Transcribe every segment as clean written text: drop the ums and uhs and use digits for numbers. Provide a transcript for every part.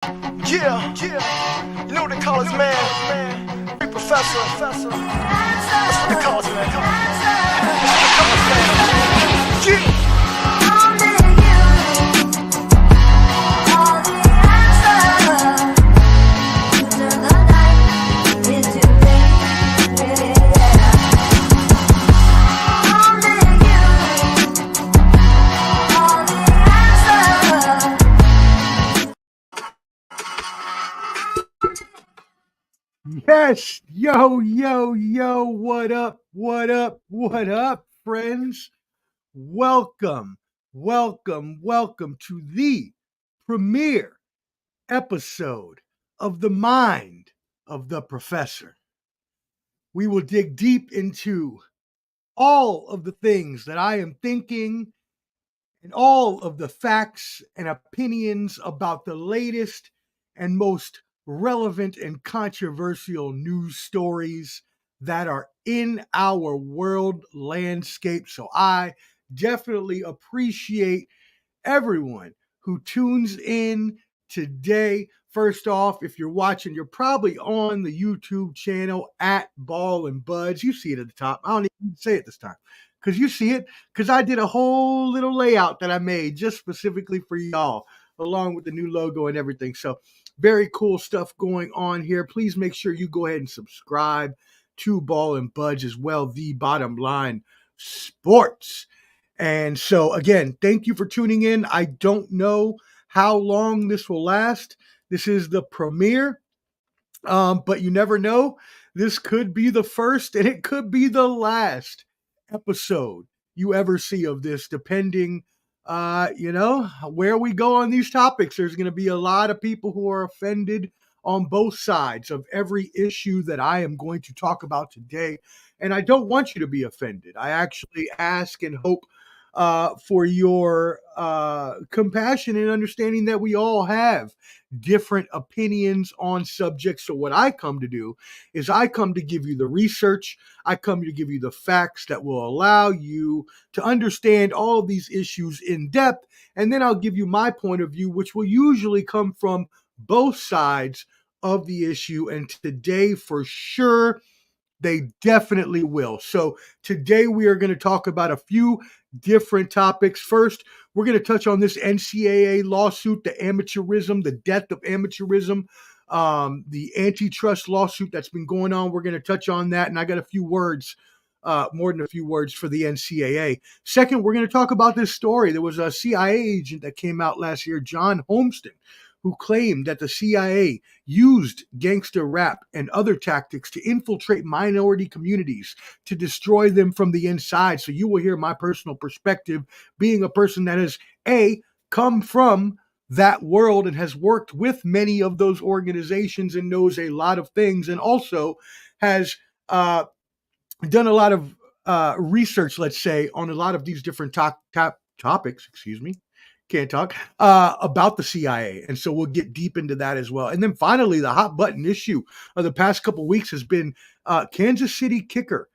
Yeah, yeah. You know what they call us, man? Free professor. That's what they call us, man. Yeah. Yes, yo, what up, friends? Welcome, welcome to the premiere episode of The Mind of the Professor. We will dig deep into all of the things that I am thinking and all of the facts and opinions about the latest and most relevant and controversial news stories that are in our world landscape. So I definitely appreciate everyone who tunes in today. First off, if you're watching, you're probably on the YouTube channel at Ball and Buds. You see it at the top. I don't even say it this time because you see it because I did a whole little layout that I made just specifically for y'all, along with the new logo and everything. So, very cool stuff going on here. Please make sure you go ahead and subscribe to Ball and Buds as well. The Bottom Line Sports. And so, again, thank you for tuning in. I don't know how long this will last. This is the premiere, but you never know. This could be the first and it could be the last episode you ever see of this, depending, where we go on these topics. There's going to be a lot of people who are offended on both sides of every issue that I am going to talk about today. And I don't want you to be offended. I actually ask and hope for your compassion and understanding that we all have different opinions on subjects. So, what I come to do is I come to give you the research, I come to give you the facts that will allow you to understand all of these issues in depth. And then I'll give you my point of view, which will usually come from both sides of the issue. And today, for sure, they definitely will. So today we are going to talk about a few different topics. First, we're going to touch on this NCAA lawsuit, the amateurism, the death of amateurism, the antitrust lawsuit that's been going on. We're going to touch on that. And I got a few words, more than a few words for the NCAA. Second, we're going to talk about this story. There was a CIA agent that came out last year, John Holmeston, who claimed that the CIA used gangster rap and other tactics to infiltrate minority communities to destroy them from the inside. So you will hear my personal perspective, being a person that has come from that world and has worked with many of those organizations and knows a lot of things, and also has done a lot of research, let's say, on a lot of these different topics. Excuse me, can't talk about the CIA, and so we'll get deep into that as well. And then finally, the hot button issue of the past couple weeks has been Kansas City kicker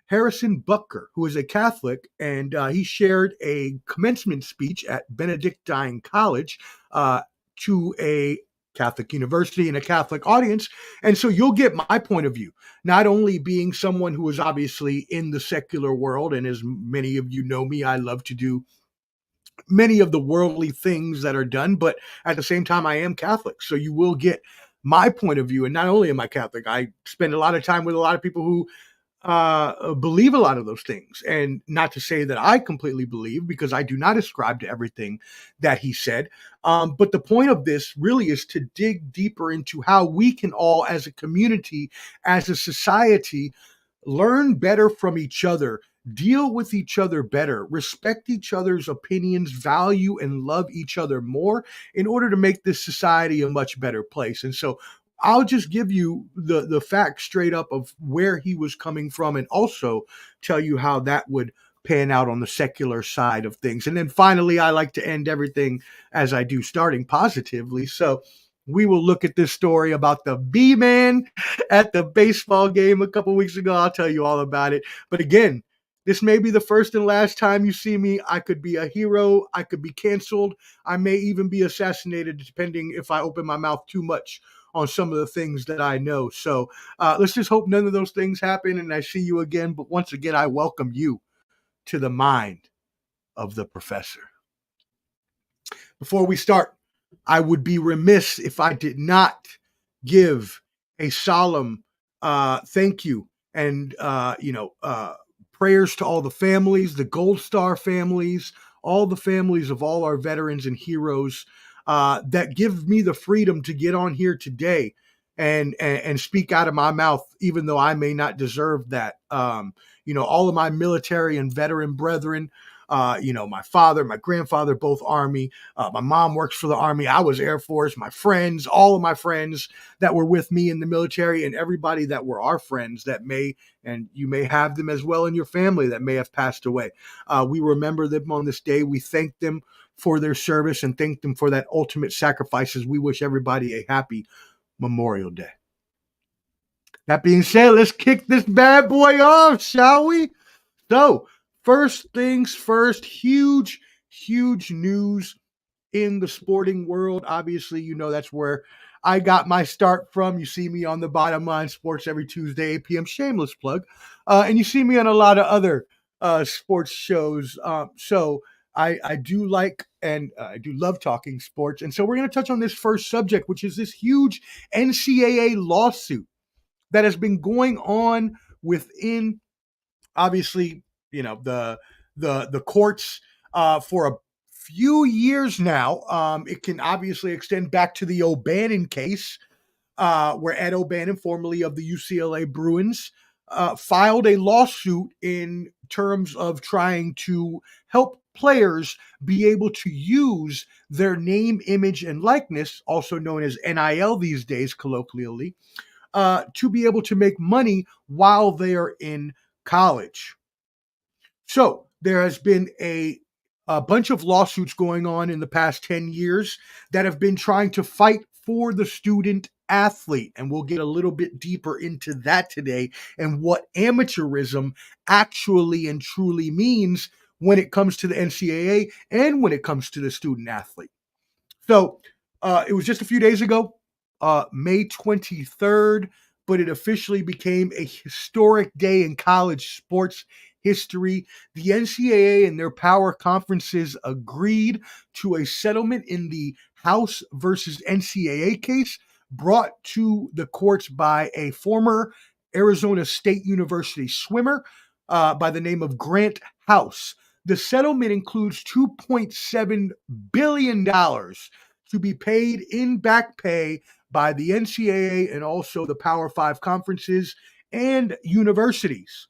Harrison Butker, who is a Catholic, and he shared a commencement speech at Benedictine College to a Catholic university and a Catholic audience. And so you'll get my point of view, not only being someone who is obviously in the secular world. And as many of you know me, I love to do many of the worldly things that are done, but at the same time, I am Catholic. So you will get my point of view. And not only am I Catholic, I spend a lot of time with a lot of people who believe a lot of those things. And not to say that I completely believe, because I do not ascribe to everything that he said. But the point of this really is to dig deeper into how we can all, as a community, as a society, learn better from each other, deal with each other better, respect each other's opinions, value and love each other more in order to make this society a much better place. And so I'll just give you the facts straight up of where he was coming from, and also tell you how that would pan out on the secular side of things. And then finally, I like to end everything as I do, starting positively. So we will look at this story about the B-man at the baseball game a couple weeks ago. I'll tell you all about it. But again, This may be the first and last time you see me. I could be a hero. I could be canceled. I may even be assassinated, depending if I open my mouth too much on some of the things that I know. So let's just hope none of those things happen and I see you again. But once again, I welcome you to the mind of the professor. Before we start, I would be remiss if I did not give a solemn thank you and prayers to all the families, the Gold Star families, all the families of all our veterans and heroes that give me the freedom to get on here today and speak out of my mouth, even though I may not deserve that. All of my military and veteran brethren. My father, my grandfather, both Army. My mom works for the Army. I was Air Force. My friends, all of my friends that were with me in the military, and everybody that were our friends that may, and you may have them as well in your family that may have passed away. We remember them on this day. We thank them for their service and thank them for that ultimate sacrifices. We wish everybody a happy Memorial Day. That being said, let's kick this bad boy off, shall we? So, first things first, huge news in the sporting world. Obviously, that's where I got my start from. You see me on the Bottom Line Sports every Tuesday, 8 p.m. Shameless plug. And you see me on a lot of other sports shows. So I do like and I do love talking sports. And so we're going to touch on this first subject, which is this huge NCAA lawsuit that has been going on within, obviously, the courts for a few years now. It can obviously extend back to the O'Bannon case, where Ed O'Bannon, formerly of the UCLA Bruins, filed a lawsuit in terms of trying to help players be able to use their name, image, and likeness, also known as NIL these days, colloquially, to be able to make money while they are in college. So there has been a bunch of lawsuits going on in the past 10 years that have been trying to fight for the student athlete. And we'll get a little bit deeper into that today and what amateurism actually and truly means when it comes to the NCAA and when it comes to the student athlete. So it was just a few days ago, May 23rd, but it officially became a historic day in college sports history. The NCAA and their power conferences agreed to a settlement in the House versus NCAA case brought to the courts by a former Arizona State University swimmer by the name of Grant House. The settlement includes $2.7 billion to be paid in back pay by the NCAA and also the Power 5 conferences and universities.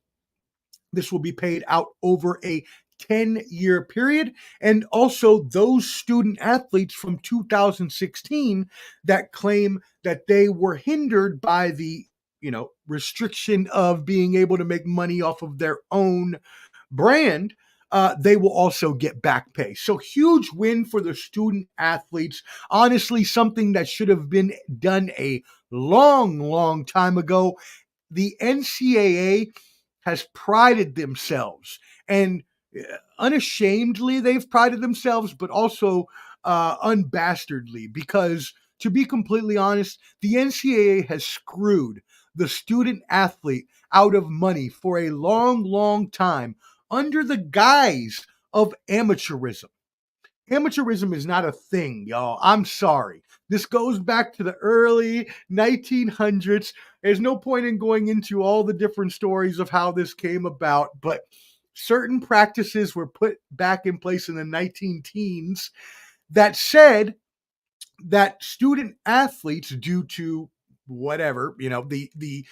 This will be paid out over a 10-year period. And also those student athletes from 2016 that claim that they were hindered by the restriction of being able to make money off of their own brand, they will also get back pay. So huge win for the student athletes. Honestly, something that should have been done a long time ago. The NCAA has prided themselves, and unashamedly they've prided themselves, but also unbastardly, because to be completely honest, the NCAA has screwed the student athlete out of money for a long time under the guise of amateurism. Amateurism is not a thing, y'all. I'm sorry. This goes back to the early 1900s. There's no point in going into all the different stories of how this came about, but certain practices were put back in place in the 19-teens that said that student athletes, due to whatever, the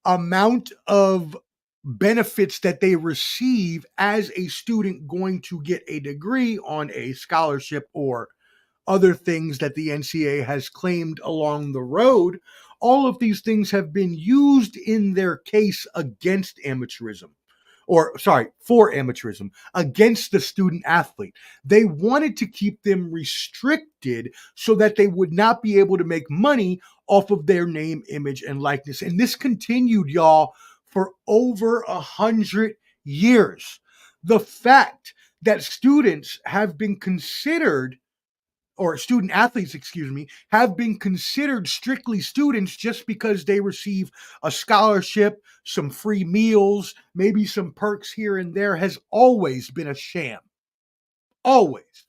amount of benefits that they receive as a student going to get a degree on a scholarship or other things that the NCAA has claimed along the road, all of these things have been used in their case against amateurism. For amateurism, against the student athlete. They wanted to keep them restricted so that they would not be able to make money off of their name, image, and likeness. And this continued, y'all, for over 100 years. The fact that students have been considered, or student athletes, excuse me, have been considered strictly students just because they receive a scholarship, some free meals, maybe some perks here and there, has always been a sham. Always.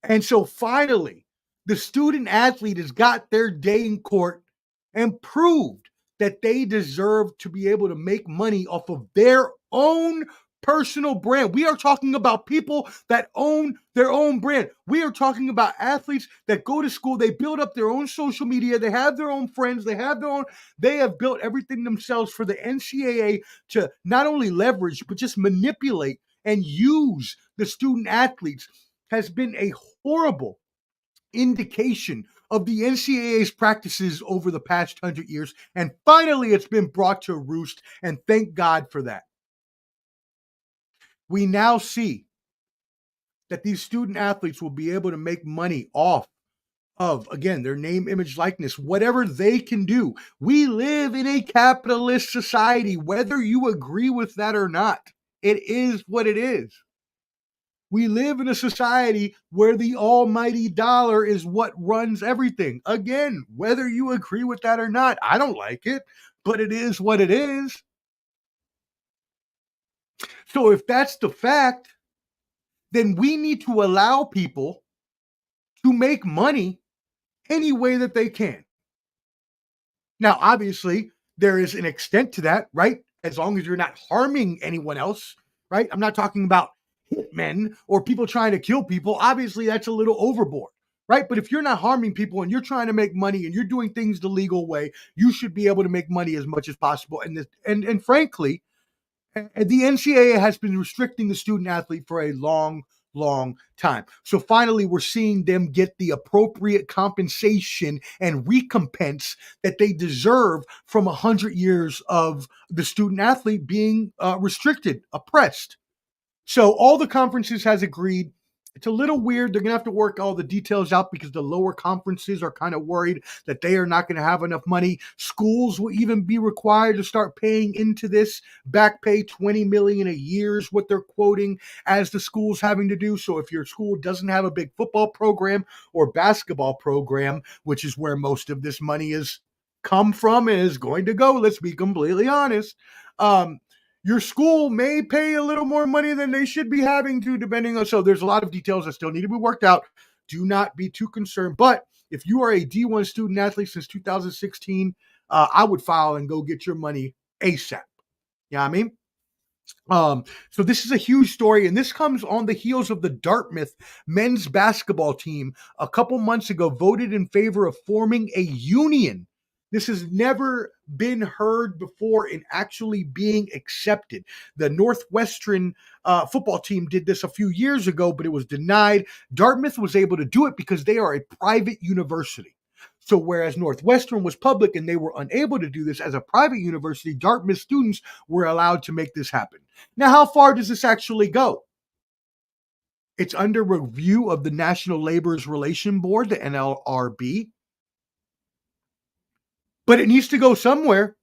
And so finally, the student athlete has got their day in court and proved that they deserve to be able to make money off of their own personal brand. We are talking about people that own their own brand. We are talking about athletes that go to school, they build up their own social media, they have their own friends, they have built everything themselves for the NCAA to not only leverage, but just manipulate and use the student athletes. Has been a horrible indication of the NCAA's practices over the past 100 years. And finally, it's been brought to roost. And thank God for that. We now see that these student athletes will be able to make money off of, again, their name, image, likeness, whatever they can do. We live in a capitalist society, whether you agree with that or not. It is what it is. We live in a society where the almighty dollar is what runs everything. Again, whether you agree with that or not, I don't like it, but it is what it is. So if that's the fact, then we need to allow people to make money any way that they can. Now, obviously, there is an extent to that, right? As long as you're not harming anyone else, right? I'm not talking about hitmen or people trying to kill people. Obviously, that's a little overboard, right? But if you're not harming people and you're trying to make money and you're doing things the legal way, you should be able to make money as much as possible. And frankly, the NCAA has been restricting the student athlete for a long time. So finally, we're seeing them get the appropriate compensation and recompense that they deserve from 100 years of the student athlete being restricted, oppressed. So all the conferences has agreed. It's a little weird. They're going to have to work all the details out because the lower conferences are kind of worried that they are not going to have enough money. Schools will even be required to start paying into this. Back pay $20 million a year is what they're quoting as the schools having to do. So if your school doesn't have a big football program or basketball program, which is where most of this money is come from and is going to go, let's be completely honest, your school may pay a little more money than they should be having to, depending on. So there's a lot of details that still need to be worked out. Do not be too concerned. But if you are a D1 student athlete since 2016, I would file and go get your money ASAP. You know what I mean? So this is a huge story, and this comes on the heels of the Dartmouth men's basketball team a couple months ago voted in favor of forming a union. This has never been heard before in actually being accepted. The Northwestern football team did this a few years ago, but it was denied. Dartmouth was able to do it because they are a private university. So whereas Northwestern was public and they were unable to do this as a private university, Dartmouth students were allowed to make this happen. Now, how far does this actually go? It's under review of the National Labor Relations Board, the NLRB. But it needs to go somewhere,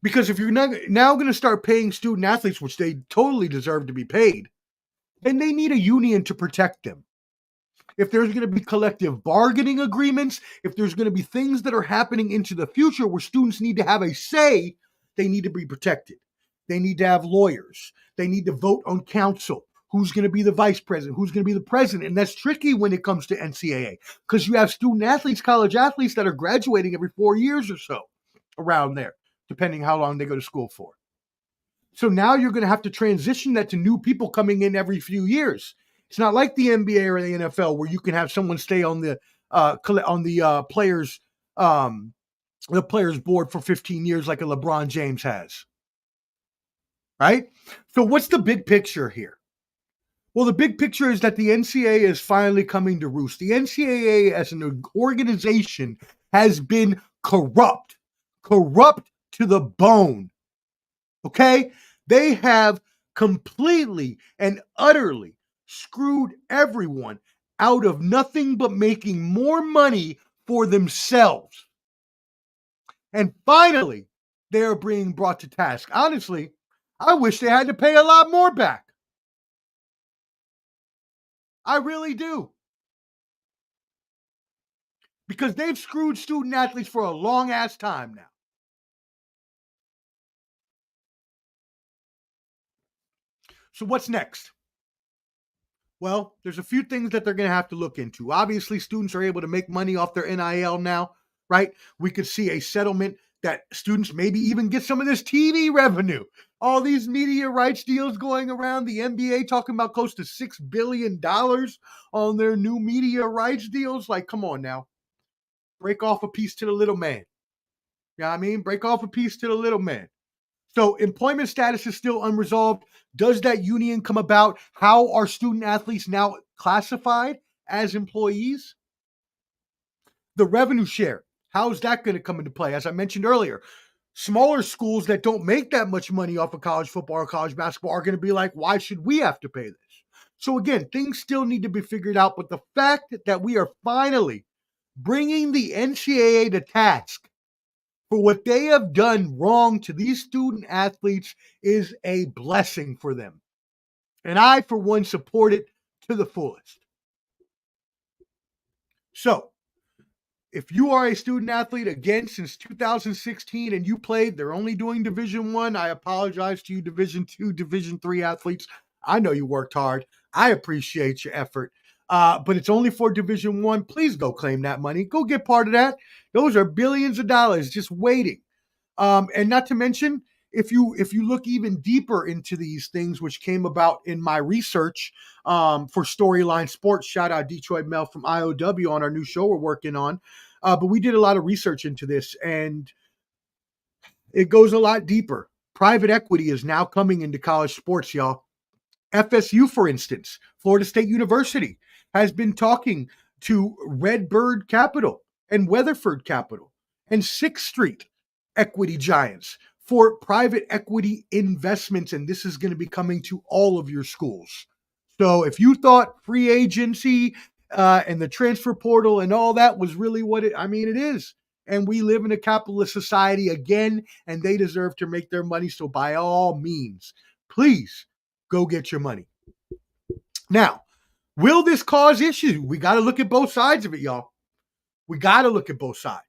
because if you're now going to start paying student athletes, which they totally deserve to be paid, then they need a union to protect them. If there's going to be collective bargaining agreements, if there's going to be things that are happening into the future where students need to have a say, they need to be protected. They need to have lawyers. They need to vote on council. Who's going to be the vice president? Who's going to be the president? And that's tricky when it comes to NCAA, because you have student athletes, college athletes that are graduating every 4 years or so, around there, depending how long they go to school for. So now you're going to have to transition that to new people coming in every few years. It's not like the NBA or the NFL where you can have someone stay on the players board for 15 years like a LeBron James has. Right? So what's the big picture here? Well, the big picture is that the NCAA is finally coming to roost. The NCAA as an organization has been corrupt to the bone. Okay? They have completely and utterly screwed everyone out of nothing but making more money for themselves. And finally, they're being brought to task. Honestly, I wish they had to pay a lot more back. I really do. Because they've screwed student athletes for a long ass time now. So what's next? Well, there's a few things that they're going to have to look into. Obviously, students are able to make money off their NIL now, right? We could see a settlement that students maybe even get some of this TV revenue. All these media rights deals going around, the NBA talking about close to $6 billion on their new media rights deals. Like, come on now. Break off a piece to the little man. You know what I mean? Break off a piece to the little man. So employment status is still unresolved. Does that union come about? How are student athletes now classified as employees? The revenue share, how's that going to come into play? As I mentioned earlier, smaller schools that don't make that much money off of college football or college basketball are going to be like, why should we have to pay this? So again, things still need to be figured out. But the fact that we are finally bringing the NCAA to task for what they have done wrong to these student athletes is a blessing for them. And I, for one, support it to the fullest. So, if you are a student athlete, again, since 2016 and you played, they're only doing Division I. I apologize to you, Division II, Division III athletes. I know you worked hard. I appreciate your effort. But it's only for Division I. Please go claim that money. Go get part of that. Those are billions of dollars just waiting. And not to mention, if you look even deeper into these things, which came about in my research for Storyline Sports, shout out Detroit Mel from IOW on our new show we're working on. But we did a lot of research into this, and it goes a lot deeper. Private equity is now coming into college sports, y'all. FSU, for instance, Florida State University, has been talking to Redbird Capital and Weatherford Capital and 6th Street equity giants for private equity investments. And this is going to be coming to all of your schools. So if you thought free agency and the transfer portal and all that was really what it is. And we live in a capitalist society again, and they deserve to make their money. So by all means, please go get your money. Now, will this cause issues? We got to look at both sides of it, y'all. We got to look at both sides.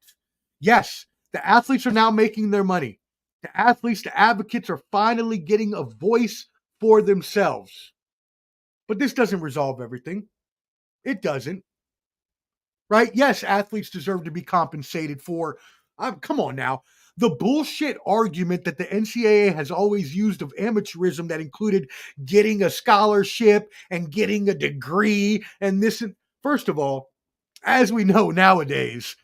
Yes, the athletes are now making their money. The athletes, the advocates are finally getting a voice for themselves. But this doesn't resolve everything. It doesn't. Right? Yes, athletes deserve to be compensated for, come on now, the bullshit argument that the NCAA has always used of amateurism that included getting a scholarship and getting a degree and this. And first of all, as we know nowadays,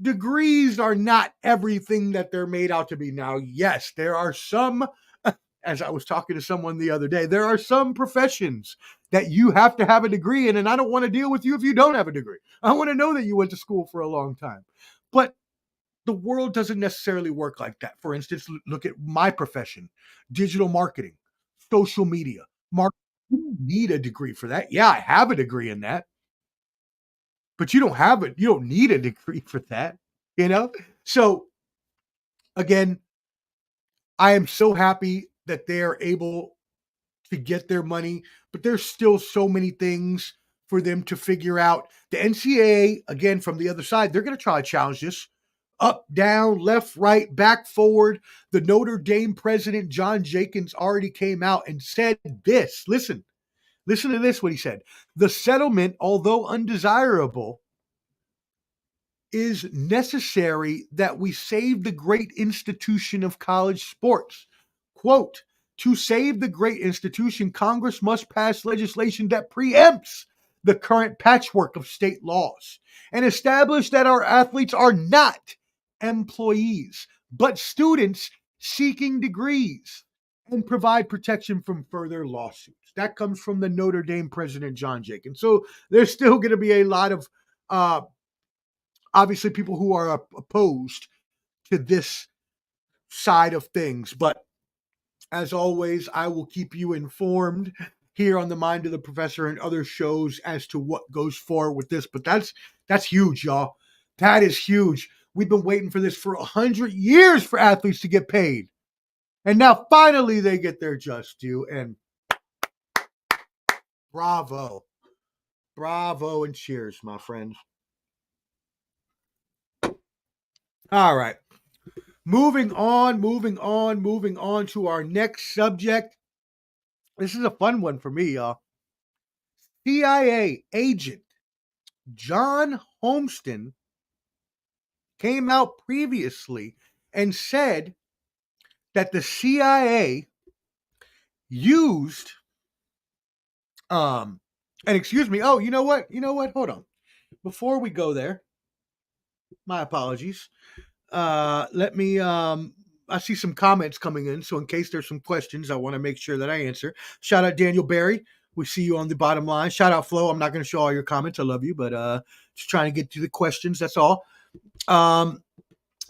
degrees are not everything that they're made out to be. Now, yes, there are some, as I was talking to someone the other day, there are some professions that you have to have a degree in, and I don't want to deal with you if you don't have a degree. I want to know that you went to school for a long time. But the world doesn't necessarily work like that. For instance, look at my profession, digital marketing, social media, marketing. You don't need a degree for that. Yeah, I have a degree in that. But you don't have it. You don't need a degree for that, So, again, I am so happy that they're able to get their money, but there's still so many things for them to figure out. The NCAA, again, from the other side, they're going to try to challenge this. Up, down, left, right, back, forward. The Notre Dame president, John Jenkins, already came out and said this. Listen to this, what he said. The settlement, although undesirable, is necessary that we save the great institution of college sports. Quote, to save the great institution, Congress must pass legislation that preempts the current patchwork of state laws and establish that our athletes are not employees, but students seeking degrees, and provide protection from further lawsuits. That comes from the Notre Dame president, John Jenkins. So there's still going to be a lot of obviously people who are opposed to this side of things. But as always, I will keep you informed here on the Mind of the Professor and other shows as to what goes forward with this. But that's huge, y'all. That is huge. We've been waiting for this for 100 years for athletes to get paid. And now finally they get their just due. And bravo. Bravo and cheers, my friends. All right. Moving on to our next subject. This is a fun one for me, y'all. CIA agent John Homston came out previously and said that the CIA used and excuse me. Oh, you know what? Hold on. Before we go there, my apologies. Let me I see some comments coming in, so in case there's some questions, I want to make sure that I answer. Shout out Daniel Barry. We see you on the bottom line. Shout out Flo. I'm not going to show all your comments. I love you, but just trying to get to the questions. That's all.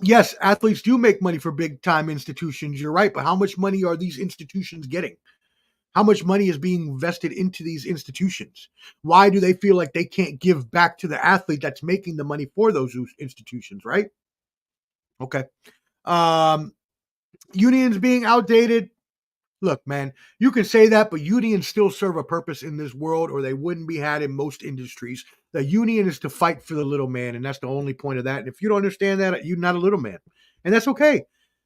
Yes, athletes do make money for big time institutions. You're right, but how much money are these institutions getting? How much money is being invested into these institutions? Why do they feel like they can't give back to the athlete that's making the money for those institutions, right? Okay. Unions being outdated. Look, man, you can say that, but unions still serve a purpose in this world, or they wouldn't be had in most industries. The union is to fight for the little man, and that's the only point of that. And if you don't understand that, you're not a little man. And that's okay.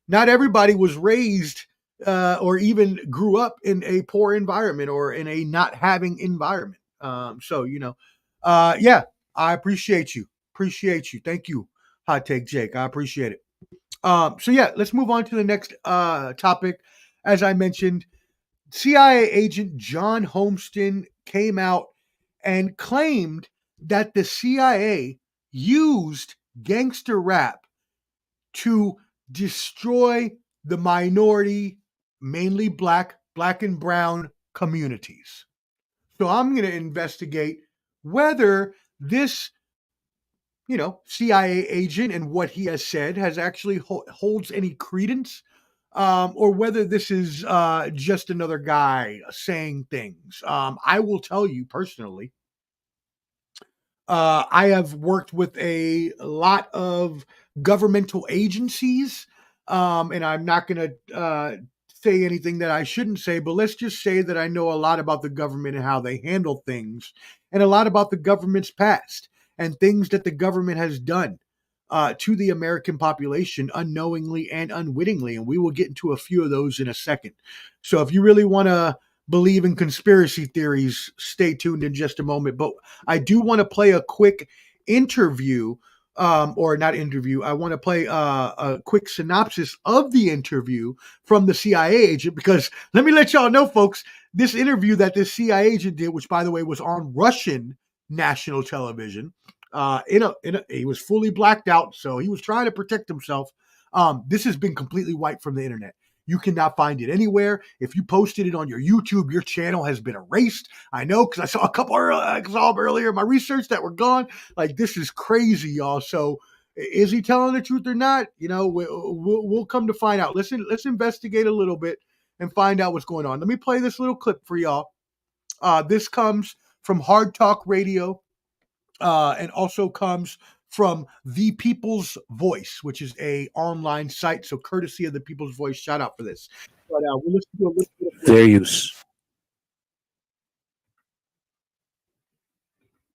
Not everybody was raised or even grew up in a poor environment or in a not having environment. So, yeah, I appreciate you. Thank you, Hot Take Jake. I appreciate it. So yeah, let's move on to the next topic. As I mentioned, CIA agent John Homston came out and claimed that the CIA used gangster rap to destroy the minority, mainly black and brown communities. So I'm going to investigate whether this CIA agent and what he has said has actually holds any credence, or whether this is just another guy saying things. I will tell you personally, I have worked with a lot of governmental agencies, and I'm not going to say anything that I shouldn't say, but let's just say that I know a lot about the government and how they handle things, and a lot about the government's past and things that the government has done to the American population unknowingly and unwittingly. And we will get into a few of those in a second. So if you really want to believe in conspiracy theories, stay tuned in just a moment. But I do want to play a quick interview, or not interview. I want to play a quick synopsis of the interview from the CIA agent, because let me let y'all know, folks, this interview that this CIA agent did, which by the way was on Russian national television, he was fully blacked out, so he was trying to protect himself. This has been completely wiped from the internet. You cannot find it anywhere. If you posted it on your YouTube, your channel has been erased. I know, because I saw a couple earlier in my research that were gone. Like, this is crazy, y'all. So, is he telling the truth or not? We'll come to find out. Let's investigate a little bit and find out what's going on. Let me play this little clip for y'all. This comes from Hard Talk Radio, and also comes from The People's Voice, which is a online site. So courtesy of The People's Voice, shout out for this. But we'll listen to a little bit of their use.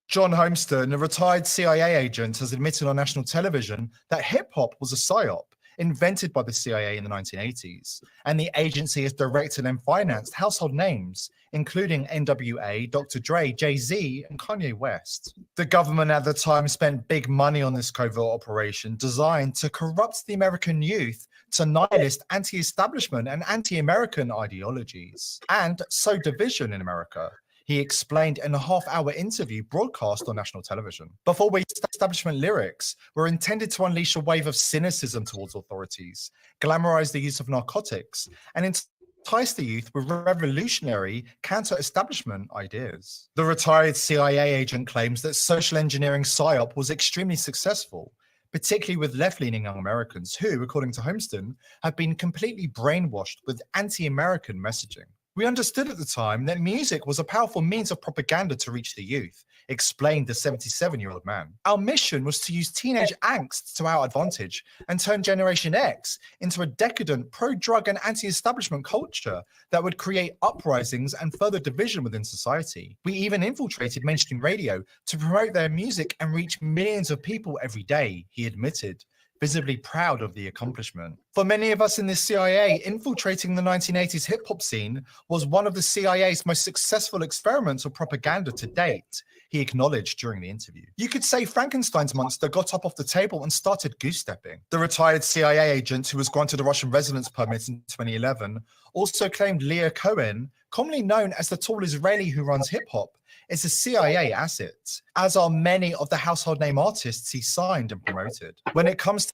John Homston, a retired CIA agent, has admitted on national television that hip-hop was a psyop invented by the CIA in the 1980s, and the agency has directed and financed household names, including NWA, Dr. Dre, Jay-Z, and Kanye West. The government at the time spent big money on this covert operation designed to corrupt the American youth to nihilist anti-establishment and anti-American ideologies, and sow division in America. He explained in a half-hour interview broadcast on national television. Before we establishment lyrics were intended to unleash a wave of cynicism towards authorities, glamorize the use of narcotics, and entice the youth with revolutionary counter-establishment ideas. The retired CIA agent claims that social engineering PSYOP was extremely successful, particularly with left-leaning young Americans who, according to Homston, have been completely brainwashed with anti-American messaging. We understood at the time that music was a powerful means of propaganda to reach the youth, explained the 77-year-old man. Our mission was to use teenage angst to our advantage and turn Generation X into a decadent, pro-drug and anti-establishment culture that would create uprisings and further division within society. We even infiltrated mainstream radio to promote their music and reach millions of people every day, he admitted, visibly proud of the accomplishment. For many of us in the CIA, infiltrating the 1980s hip-hop scene was one of the CIA's most successful experiments of propaganda to date, he acknowledged during the interview. You could say Frankenstein's monster got up off the table and started goose-stepping. The retired CIA agent who was granted a Russian residence permit in 2011 also claimed Leah Cohen, commonly known as the tall Israeli who runs hip-hop, is a CIA asset, as are many of the household name artists he signed and promoted. When it comes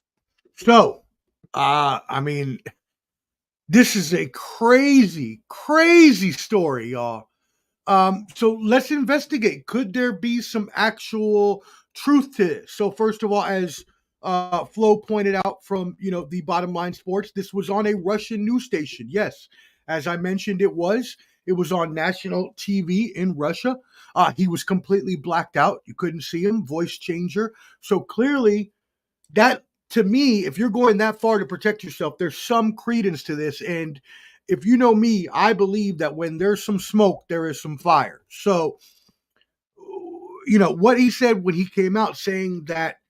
to I mean, this is a crazy, crazy story, y'all. So let's investigate. Could there be some actual truth to this? So first of all, as Flo pointed out from the Bottom Line Sports, this was on a Russian news station. Yes, as I mentioned, it was. It was on national TV in Russia. He was completely blacked out. You couldn't see him. Voice changer. So clearly, that to me, if you're going that far to protect yourself, there's some credence to this. And if you know me, I believe that when there's some smoke, there is some fire. So, what he said when he came out saying that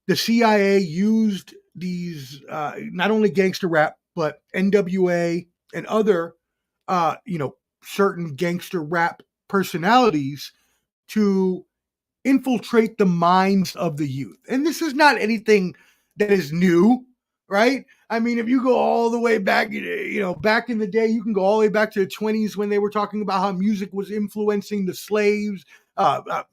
the CIA used these, not only gangster rap, but NWA and other, certain gangster rap personalities to infiltrate the minds of the youth. And this is not anything that is new, right? I mean, if you go all the way back, back in the day, you can go all the way back to the 20s when they were talking about how music was influencing the slaves. The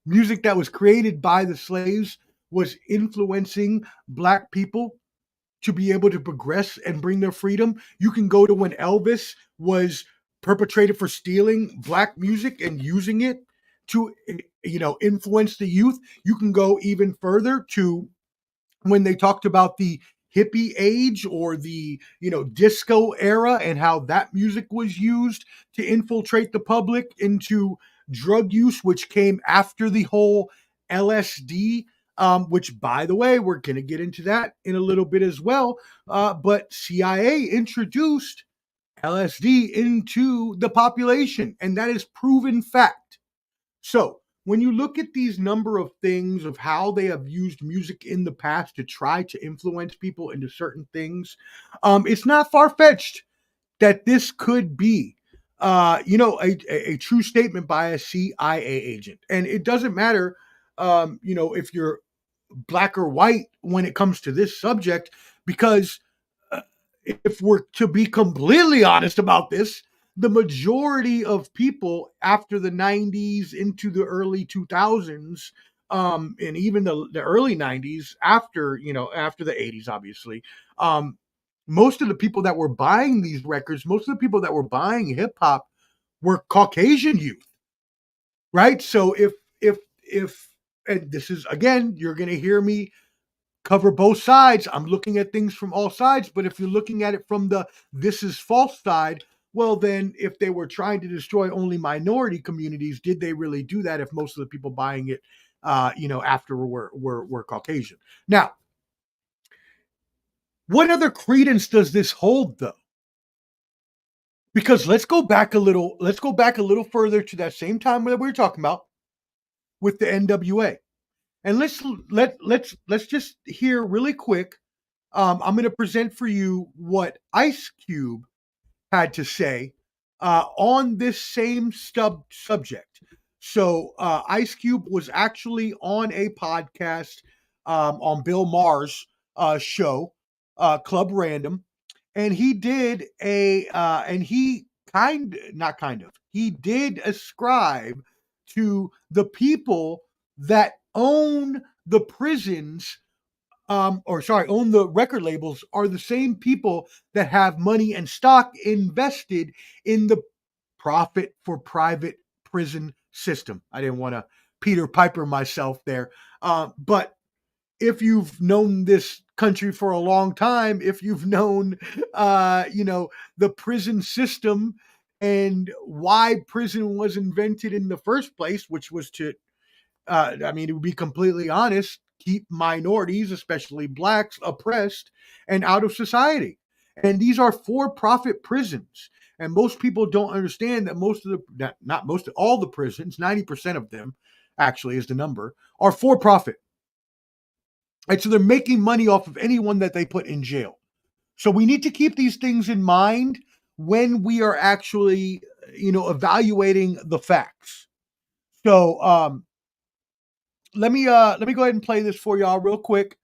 music that was created by the slaves was influencing Black people to be able to progress and bring their freedom. You can go to when Elvis was perpetrated for stealing Black music and using it to, influence the youth. You can go even further to when they talked about the hippie age or the, disco era and how that music was used to infiltrate the public into drug use, which came after the whole LSD, which, by the way, we're going to get into that in a little bit as well. But CIA introduced LSD into the population, and that is proven fact. So when you look at these number of things of how they have used music in the past to try to influence people into certain things, it's not far-fetched that this could be a true statement by a CIA agent. And it doesn't matter, if you're Black or white when it comes to this subject, because if we're to be completely honest about this, the majority of people after the 90s into the early 2000s, and even the early 90s after the 80s, obviously, most of the people that were buying these records, most of the people that were buying hip hop were Caucasian youth, right? So if and this is, again, you're going to hear me cover both sides. I'm looking at things from all sides, but if you're looking at it from the this is false side, well, then if they were trying to destroy only minority communities, did they really do that if most of the people buying it, after were Caucasian? Now, what other credence does this hold, though? Because let's go back a little further to that same time that we were talking about with the NWA. And let's just hear really quick. I'm going to present for you what Ice Cube had to say on this same subject. So Ice Cube was actually on a podcast on Bill Maher's show, Club Random, and he did he did ascribe to the people that own the prisons, own the record labels, are the same people that have money and stock invested in the profit for private prison system. I didn't want to Peter Piper myself there, but if you've known this country for a long time, if you've known, the prison system and why prison was invented in the first place, which was to, to be completely honest, keep minorities, especially blacks, oppressed and out of society. And these are for-profit prisons. And most people don't understand that most of the, not most, all the prisons, 90% of them actually is the number, are for-profit. And so they're making money off of anyone that they put in jail. So we need to keep these things in mind when we are actually, evaluating the facts. So let me go ahead and play this for y'all real quick,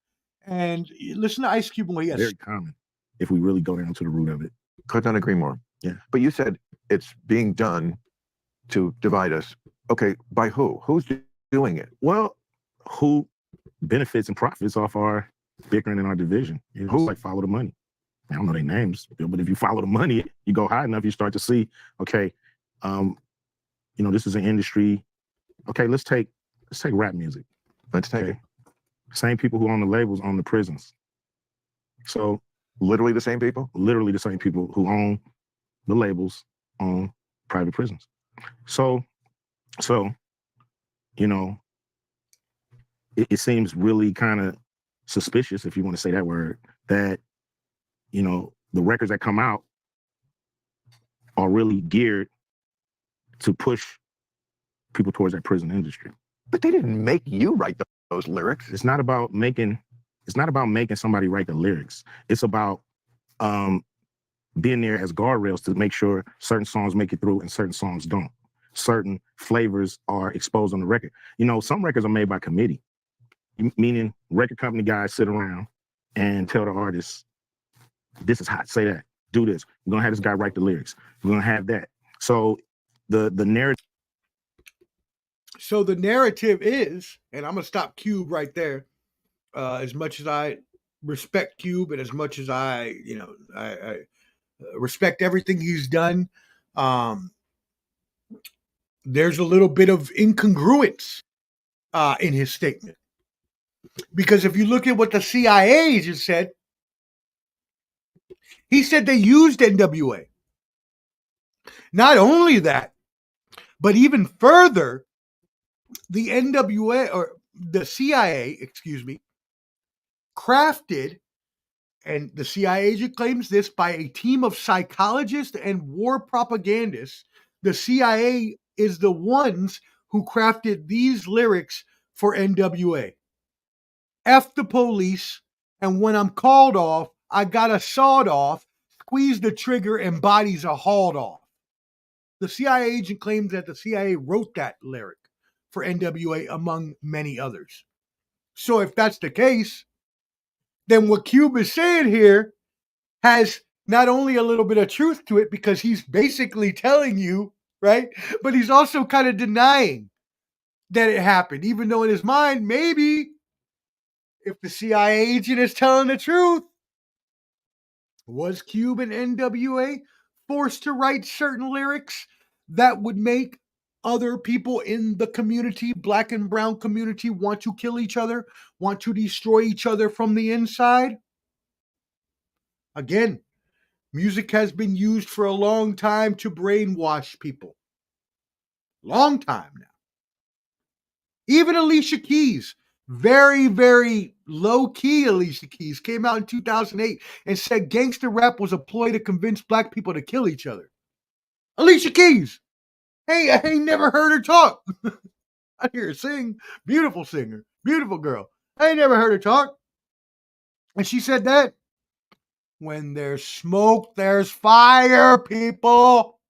and listen to Ice Cube and what he has. Very common if we really go down to the root of it. Could not agree more. Yeah. But you said it's being done to divide us. Okay, by who? Who's doing it? Well, who benefits and profits off our bickering in our division? You know, Who? it's like follow the money. I don't know their names, but if you follow the money, you go high enough, you start to see, okay, this is an industry. Okay, let's take rap music. Let's take Okay. it. Same people who own the labels own the prisons. So Literally the same people? literally the same people who own the labels own private prisons. So, it seems really kind of suspicious, if you want to say that word, that, the records that come out are really geared to push people towards that prison industry. But they didn't make you write those lyrics. It's not about making somebody write the lyrics. It's about being there as guardrails to make sure certain songs make it through and certain songs don't. Certain flavors are exposed on the record. Some records are made by committee, meaning record company guys sit around and tell the artists, this is hot, say that, do this. We're gonna have this guy write the lyrics. We're gonna have that. So the narrative. So the narrative is, and I'm gonna stop Cube right there. As much as I respect Cube, and as much as I respect everything he's done, there's a little bit of incongruence in his statement. Because if you look at what the CIA just said, he said they used NWA. Not only that, but even further, the NWA, or the CIA, crafted, and the CIA agent claims this, by a team of psychologists and war propagandists. The CIA is the ones who crafted these lyrics for NWA. F the police, and when I'm called off, I got a sawed off, squeeze the trigger, and bodies are hauled off. The CIA agent claims that the CIA wrote that lyric for NWA, among many others. So if that's the case, then what Cube is saying here has not only a little bit of truth to it, because he's basically telling you, right? But he's also kind of denying that it happened, even though in his mind, maybe if the CIA agent is telling the truth, was Cube and NWA forced to write certain lyrics that would make other people in the community, black and brown community, want to kill each other, want to destroy each other from the inside? Again, music has been used for a long time to brainwash people. Long time now. Even Alicia Keys, very, very low-key Alicia Keys, came out in 2008 and said gangster rap was a ploy to convince black people to kill each other. Alicia Keys! Hey, I ain't never heard her talk. I hear her sing. Beautiful singer. Beautiful girl. I ain't never heard her talk. And she said that. When there's smoke, there's fire, people.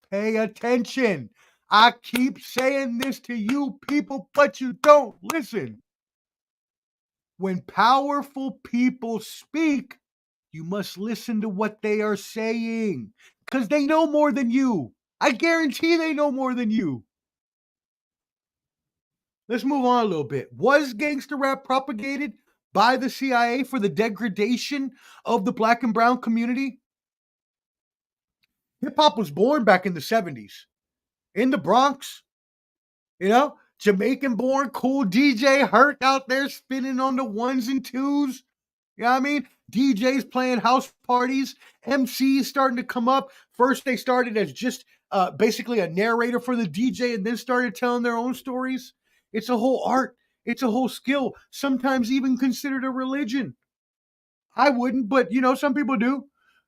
Pay attention. I keep saying this to you people, but you don't listen. When powerful people speak, you must listen to what they are saying, because they know more than you. I guarantee they know more than you. Let's move on a little bit. Was gangster rap propagated by the CIA for the degradation of the black and brown community? Hip hop was born back in the 70s in the Bronx. Jamaican-born cool DJ Hurt out there spinning on the ones and twos. You know what I mean? DJs playing house parties, MCs starting to come up. First, they started as just basically a narrator for the DJ and then started telling their own stories. It's a whole art. It's a whole skill, sometimes even considered a religion. I wouldn't, but you know, some people do.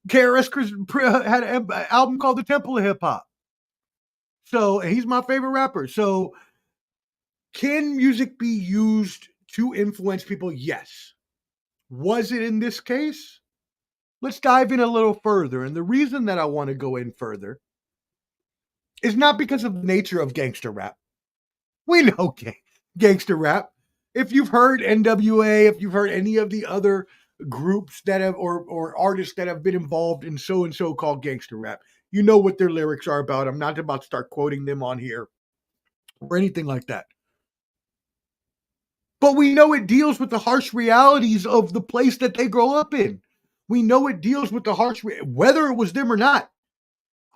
KRS had an album called The Temple of Hip Hop. So he's my favorite rapper. So can music be used to influence people? Yes. Was it in this case? Let's dive in a little further. And the reason that I want to go in further is not because of the nature of gangster rap. We know gangster rap. If you've heard NWA, if you've heard any of the other groups that have or artists that have been involved in so and so called gangster rap, you know what their lyrics are about. I'm not about to start quoting them on here or anything like that. But we know it deals with the harsh realities of the place that they grow up in. We know it deals with the harsh, whether it was them or not.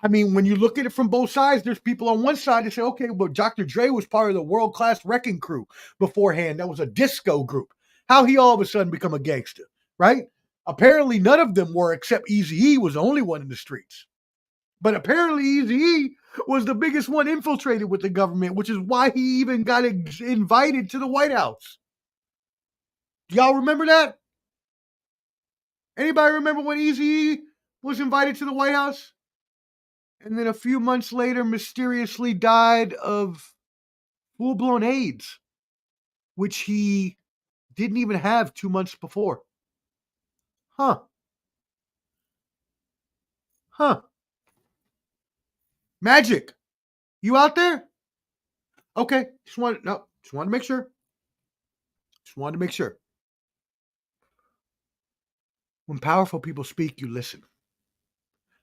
I mean, when you look at it from both sides, there's people on one side that say, okay, well, Dr. Dre was part of the world-class Wrecking Crew beforehand. That was a disco group. How he all of a sudden become a gangster, right? Apparently none of them were, except Eazy-E was the only one in the streets. But apparently Eazy-E was the biggest one infiltrated with the government, which is why he even got invited to the White House. Do y'all remember that? Anybody remember when Eazy-E was invited to the White House? And then a few months later, mysteriously died of full-blown AIDS, which he didn't even have 2 months before. Huh. Magic, you out there? Okay, just wanted to make sure. Just wanted to make sure. When powerful people speak, you listen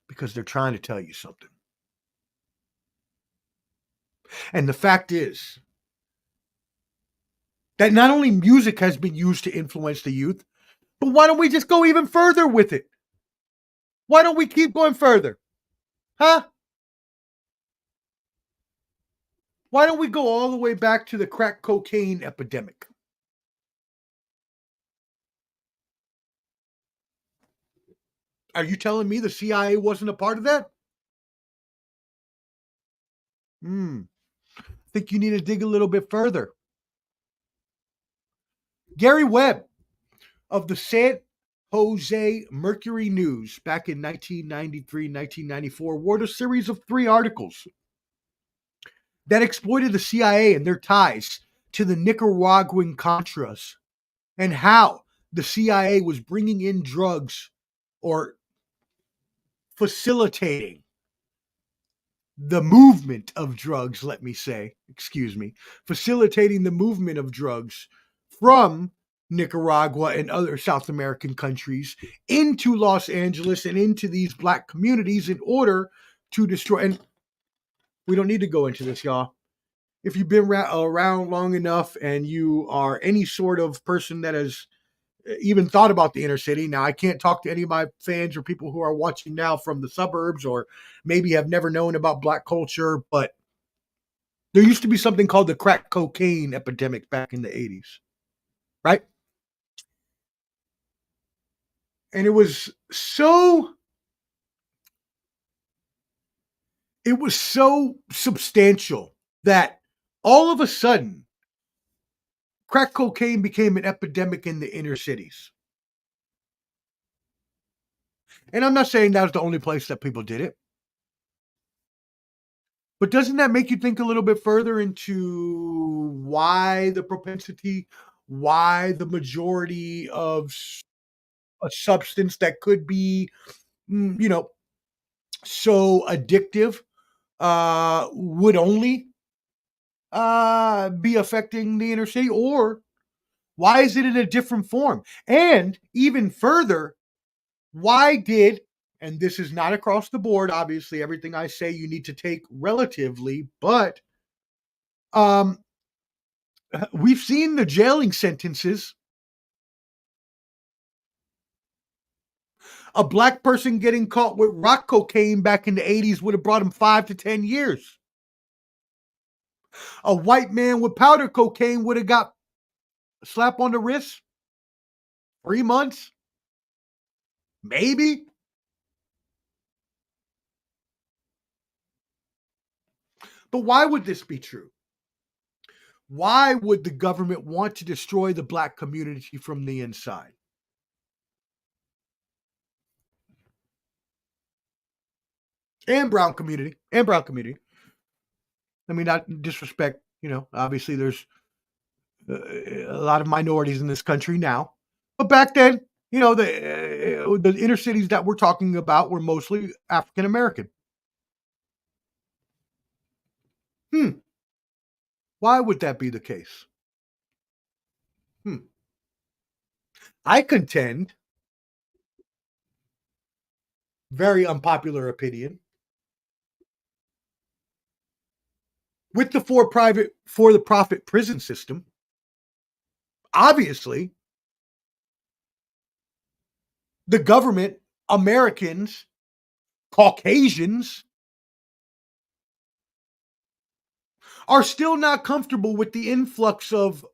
because they're trying to tell you something. And the fact is that not only music has been used to influence the youth, but why don't we just go even further with it? Why don't we keep going further? Huh? Why don't we go all the way back to the crack cocaine epidemic? Are you telling me the CIA wasn't a part of that? I think you need to dig a little bit further. Gary Webb of the San Jose Mercury News back in 1993, 1994 wrote a series of 3 articles that exploited the CIA and their ties to the Nicaraguan Contras and how the CIA was bringing in drugs or facilitating the movement of drugs, facilitating the movement of drugs from Nicaragua and other South American countries into Los Angeles and into these black communities in order to destroy. And we don't need to go into this, y'all. If you've been around long enough and you are any sort of person that has even thought about the inner city. Now, I can't talk to any of my fans or people who are watching now from the suburbs or maybe have never known about black culture, but there used to be something called the crack cocaine epidemic back in the 80s, right? And it was so substantial that all of a sudden, crack cocaine became an epidemic in the inner cities. And I'm not saying that was the only place that people did it. But doesn't that make you think a little bit further into why the propensity, why the majority of a substance that could be, so addictive would only be affecting the inner city? Or why is it in a different form? And even further, why did, and this is not across the board, obviously, everything I say you need to take relatively, but we've seen the jailing sentences. A black person getting caught with rock cocaine back in the 80s would have brought him 5 to 10 years. A white man with powder cocaine would have got a slap on the wrist, 3 months, maybe. But why would this be true? Why would the government want to destroy the black community from the inside? And brown community. I mean, not disrespect, obviously there's a lot of minorities in this country now. But back then, the inner cities that we're talking about were mostly African American. Why would that be the case? I contend, very unpopular opinion, with the for the profit prison system, obviously, the government, Americans, Caucasians, are still not comfortable with the influx of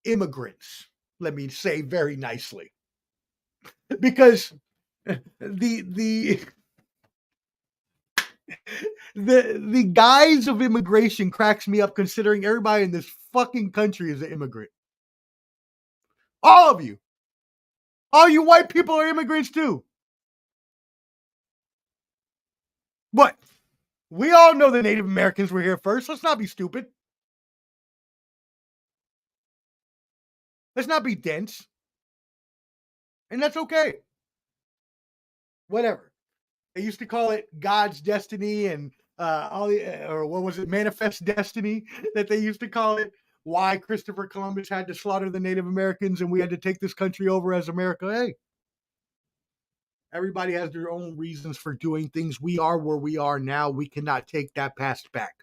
immigrants. Let me say very nicely, because the guise of immigration cracks me up, considering everybody in this fucking country is an immigrant. All of you. All you white people are immigrants too. What? We all know the Native Americans were here first. Let's not be stupid. Let's not be dense. And that's okay. Whatever. They used to call it God's destiny and or what was it, manifest destiny that they used to call it. Why Christopher Columbus had to slaughter the Native Americans and we had to take this country over as America. Hey, everybody has their own reasons for doing things. We are where we are now. We cannot take that past back.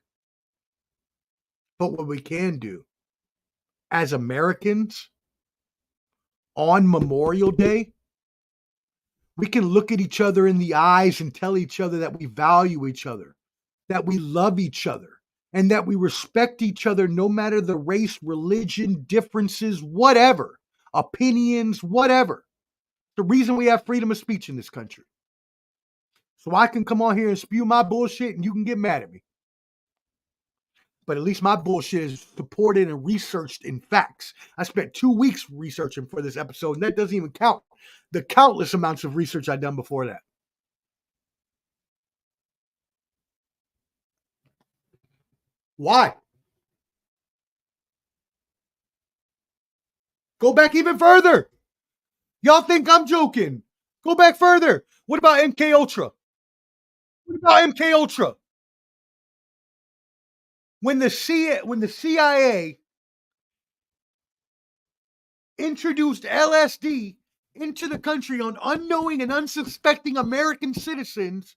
But what we can do as Americans on Memorial Day, we can look at each other in the eyes and tell each other that we value each other, that we love each other, and that we respect each other no matter the race, religion, differences, whatever, opinions, whatever. The reason we have freedom of speech in this country. So I can come on here and spew my bullshit and you can get mad at me. But at least my bullshit is supported and researched in facts. I spent 2 weeks researching for this episode, and that doesn't even count the countless amounts of research I've done before that. Why? Go back even further. Y'all think I'm joking. Go back further. What about MK Ultra? What about MK Ultra? When the CIA introduced LSD into the country on unknowing and unsuspecting American citizens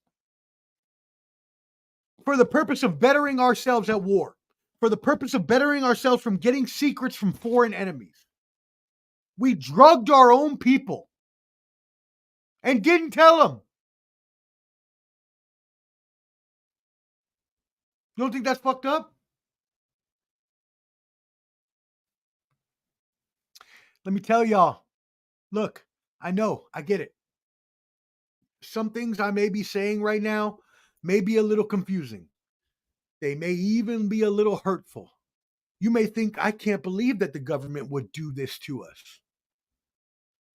for the purpose of bettering ourselves at war, for the purpose of bettering ourselves from getting secrets from foreign enemies. We drugged our own people and didn't tell them. You don't think that's fucked up? Let me tell y'all, look, I know, I get it. Some things I may be saying right now may be a little confusing. They may even be a little hurtful. You may think, I can't believe that the government would do this to us.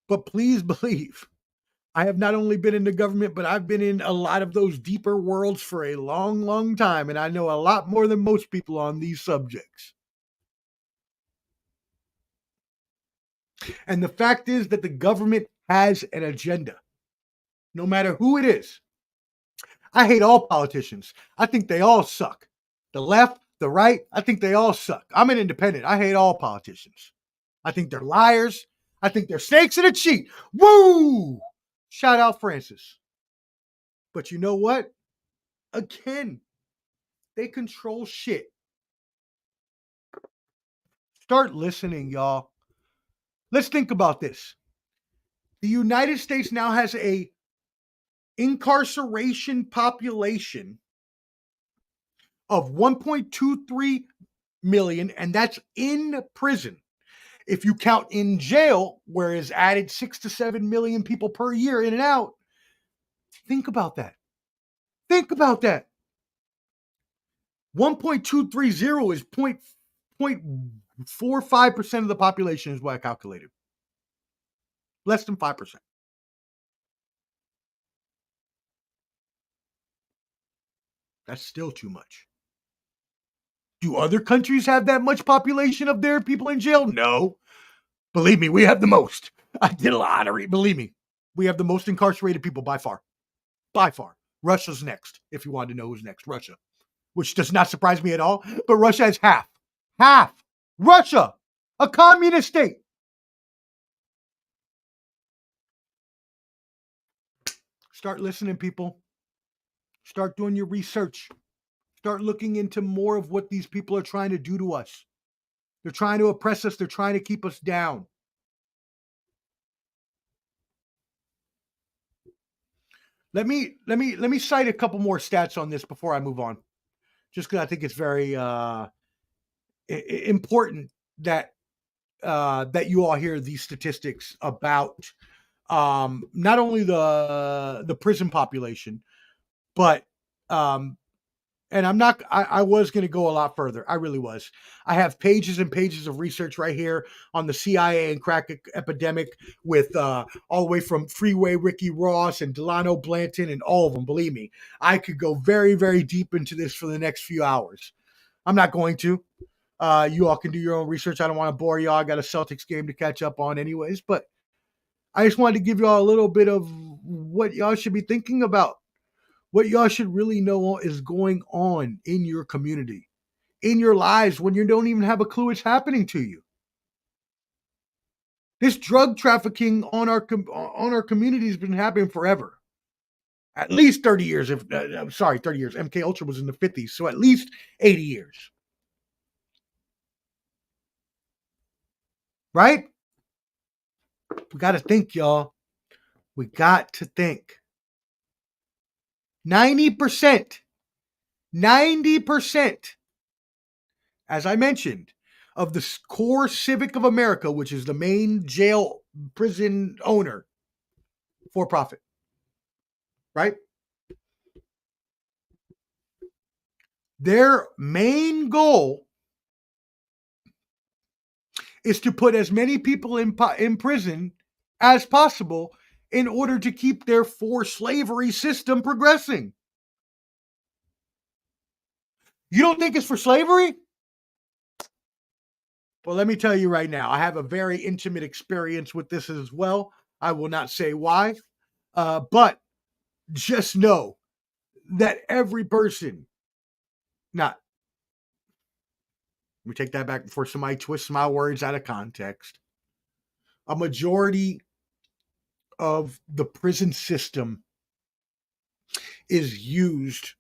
But please believe, I have not only been in the government, but I've been in a lot of those deeper worlds for a long, long time. And I know a lot more than most people on these subjects. And the fact is that the government has an agenda, no matter who it is. I hate all politicians. I think they all suck. The left, the right, I think they all suck. I'm an independent. I hate all politicians. I think they're liars. I think they're snakes and a cheat. Woo! Shout out Francis. But you know what? Again, they control shit. Start listening, y'all. Let's think about this. The United States now has a incarceration population of 1.23 million, and that's in prison. If you count in jail, where is added 6 to 7 million people per year in and out, think about that. Think about that. 1.230 is 0.45% of the population is what I calculated. Less than 5%. That's still too much. Do other countries have that much population of their people in jail? No. Believe me, we have the most. I did a lottery. Believe me, we have the most incarcerated people by far. By far. Russia's next, if you wanted to know who's next. Russia. Which does not surprise me at all. But Russia has half. Half. Russia, a communist state. Start listening, people. Start doing your research. Start looking into more of what these people are trying to do to us. They're trying to oppress us. They're trying to keep us down. Let me cite a couple more stats on this before I move on, just because I think it's very important that you all hear these statistics about not only the prison population, but and I was going to go a lot further. I really was. I have pages and pages of research right here on the CIA and crack epidemic with all the way from Freeway Ricky Ross and Delano Blanton and all of them. Believe me, I could go very, very deep into this for the next few hours. I'm not going to. You all can do your own research. I don't want to bore y'all. I got a Celtics game to catch up on anyways, but I just wanted to give y'all a little bit of what y'all should be thinking about. What y'all should really know is going on in your community, in your lives, when you don't even have a clue it's happening to you. This drug trafficking on our community has been happening forever. At least 30 years. 30 years. MK Ultra was in the 50s, so at least 80 years. Right? We got to think, y'all. We got to think. 90%, as I mentioned, of the core civic of America, which is the main jail prison owner, for profit, right? Their main goal is to put as many people in prison as possible in order to keep their forced slavery system progressing. You don't think it's for slavery? Well, let me tell you right now, I have a very intimate experience with this as well. I will not say why, but just know that every person, let me take that back before somebody twists my words out of context. A majority of the prison system is used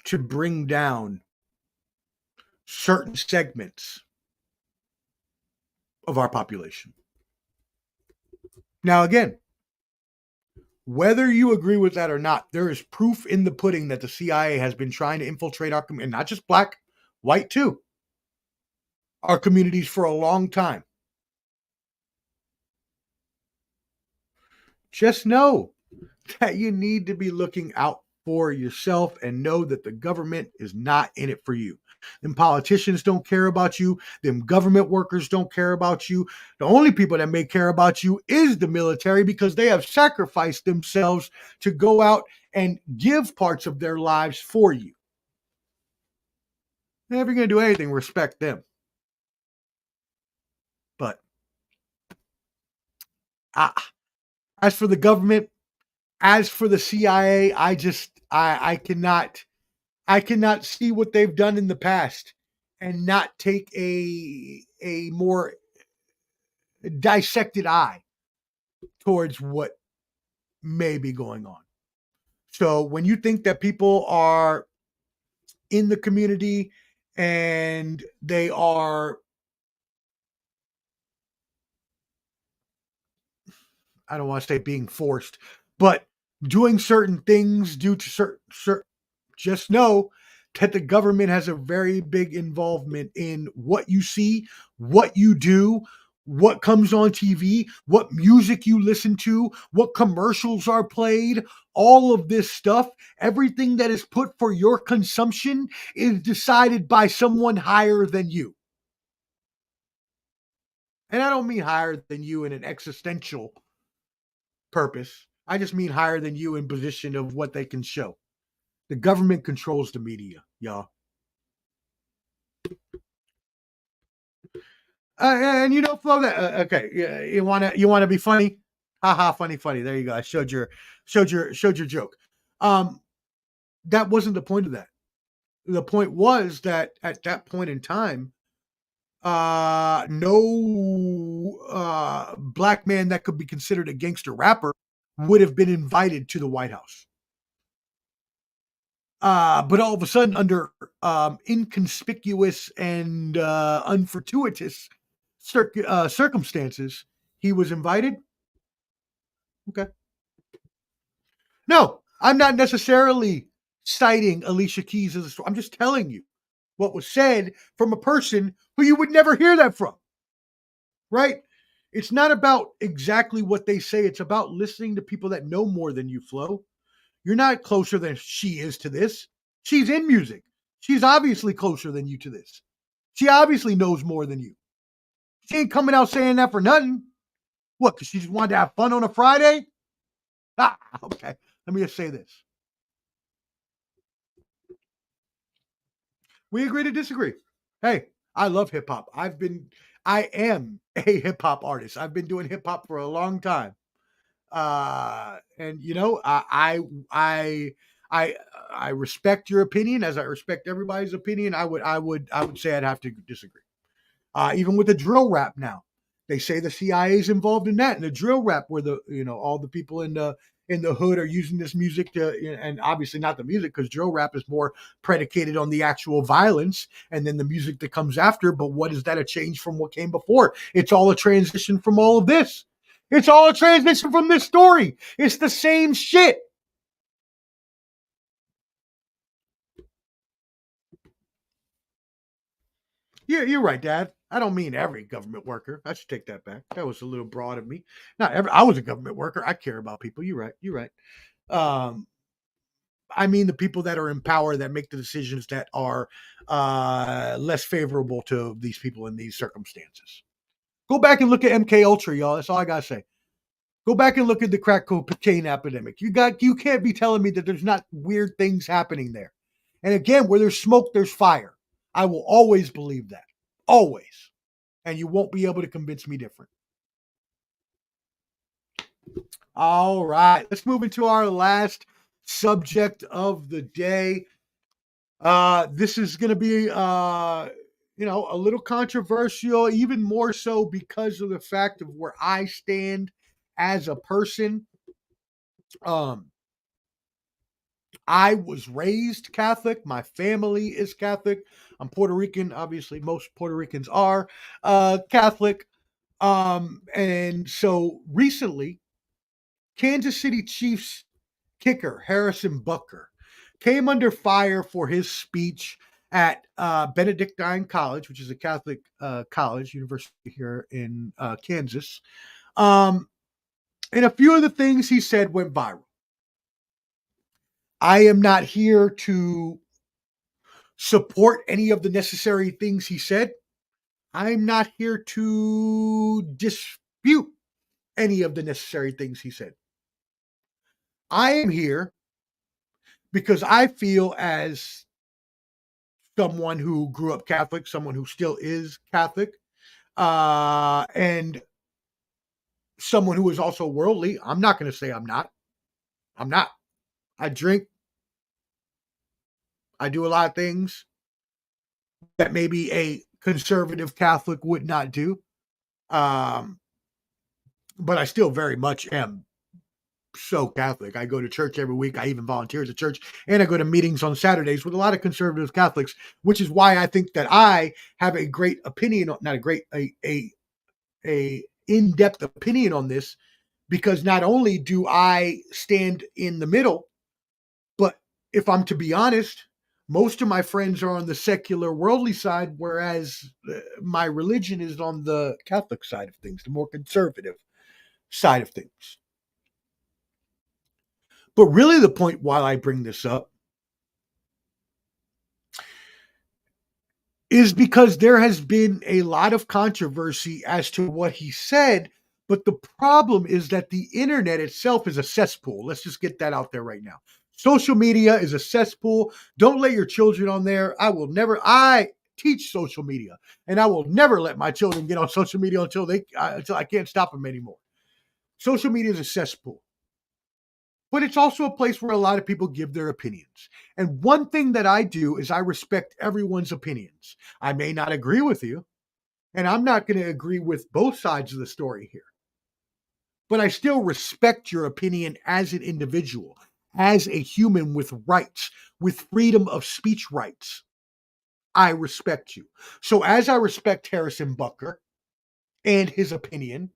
to bring down certain segments of our population. Now, again, whether you agree with that or not, there is proof in the pudding that the CIA has been trying to infiltrate our community, and not just black, white too, our communities for a long time. Just know that you need to be looking out for yourself and know that the government is not in it for you. Them politicians don't care about you. Them government workers don't care about you. The only people that may care about you is the military, because they have sacrificed themselves to go out and give parts of their lives for you. If you're going to do anything, respect them. But as for the government, as for the CIA, I cannot see what they've done in the past and not take a more dissected eye towards what may be going on. So when you think that people are in the community and they are, I don't want to say being forced, but doing certain things due to certain just know that the government has a very big involvement in what you see, what you do, what comes on TV, what music you listen to, what commercials are played, all of this stuff, everything that is put for your consumption is decided by someone higher than you. And I don't mean higher than you in an existential purpose. I just mean higher than you in position of what they can show. The government controls the media, y'all. And you don't flow that. Okay, you wanna be funny? Haha, funny. There you go. I showed your joke. That wasn't the point of that. The point was that at that point in time, no black man that could be considered a gangster rapper would have been invited to the White House. But all of a sudden, under inconspicuous and unfortuitous circumstances, he was invited. Okay. No, I'm not necessarily citing Alicia Keys as a story. I'm just telling you what was said from a person who you would never hear that from. Right? It's not about exactly what they say. It's about listening to people that know more than you, Flo. You're not closer than she is to this. She's in music. She's obviously closer than you to this. She obviously knows more than you. She ain't coming out saying that for nothing. What, because she just wanted to have fun on a Friday? Okay. Let me just say this. We agree to disagree. Hey, I love hip hop. I am a hip hop artist. I've been doing hip hop for a long time. And you know, I respect your opinion as I respect everybody's opinion. I would say I'd have to disagree. Even with the drill rap now, they say the CIA is involved in that. And the drill rap, where all the people in the hood are using this music to, and obviously not the music, because drill rap is more predicated on the actual violence, and then the music that comes after. But what is that a change from what came before? It's all a transition from all of this. It's all a transition from this story. It's the same shit. You're right, Dad. I don't mean every government worker. I should take that back. That was a little broad of me. Not every. I was a government worker. I care about people. You're right. I mean the people that are in power that make the decisions that are less favorable to these people in these circumstances. Go back and look at MK Ultra, y'all. That's all I gotta say. Go back and look at the crack cocaine epidemic. You can't be telling me that there's not weird things happening there. And again, where there's smoke, there's fire. I will always believe that. Always. And you won't be able to convince me different. All right. Let's move into our last subject of the day. This is going to be, a little controversial, even more so because of the fact of where I stand as a person. I was raised Catholic. My family is Catholic. I'm Puerto Rican. Obviously, most Puerto Ricans are Catholic. And so recently, Kansas City Chiefs kicker Harrison Butker came under fire for his speech at Benedictine College, which is a Catholic college, university here in Kansas. And a few of the things he said went viral. I am not here to support any of the necessary things he said. I'm not here to dispute any of the necessary things he said. I am here because I feel, as someone who grew up Catholic, someone who still is Catholic, and someone who is also worldly. I'm not going to say I'm not. I'm not. I drink. I do a lot of things that maybe a conservative Catholic would not do. But I still very much am so Catholic. I go to church every week. I even volunteer at the church, and I go to meetings on Saturdays with a lot of conservative Catholics, which is why I think that I have a great opinion, not a great, a in-depth opinion on this, because not only do I stand in the middle, but if I'm to be honest, Most of my friends are on the secular, worldly side, whereas my religion is on the Catholic side of things, the more conservative side of things. But really, the point why I bring this up is because there has been a lot of controversy as to what he said. But the problem is that the internet itself is a cesspool. Let's just get that out there right now. Social media is a cesspool. Don't let your children on there. I teach social media, and I will never let my children get on social media until I can't stop them anymore. Social media is a cesspool. But it's also a place where a lot of people give their opinions. And one thing that I do is I respect everyone's opinions. I may not agree with you, and I'm not going to agree with both sides of the story here. But I still respect your opinion as an individual, as a human with rights, with freedom of speech rights. I respect you. So as I respect Harrison Butker and his opinion,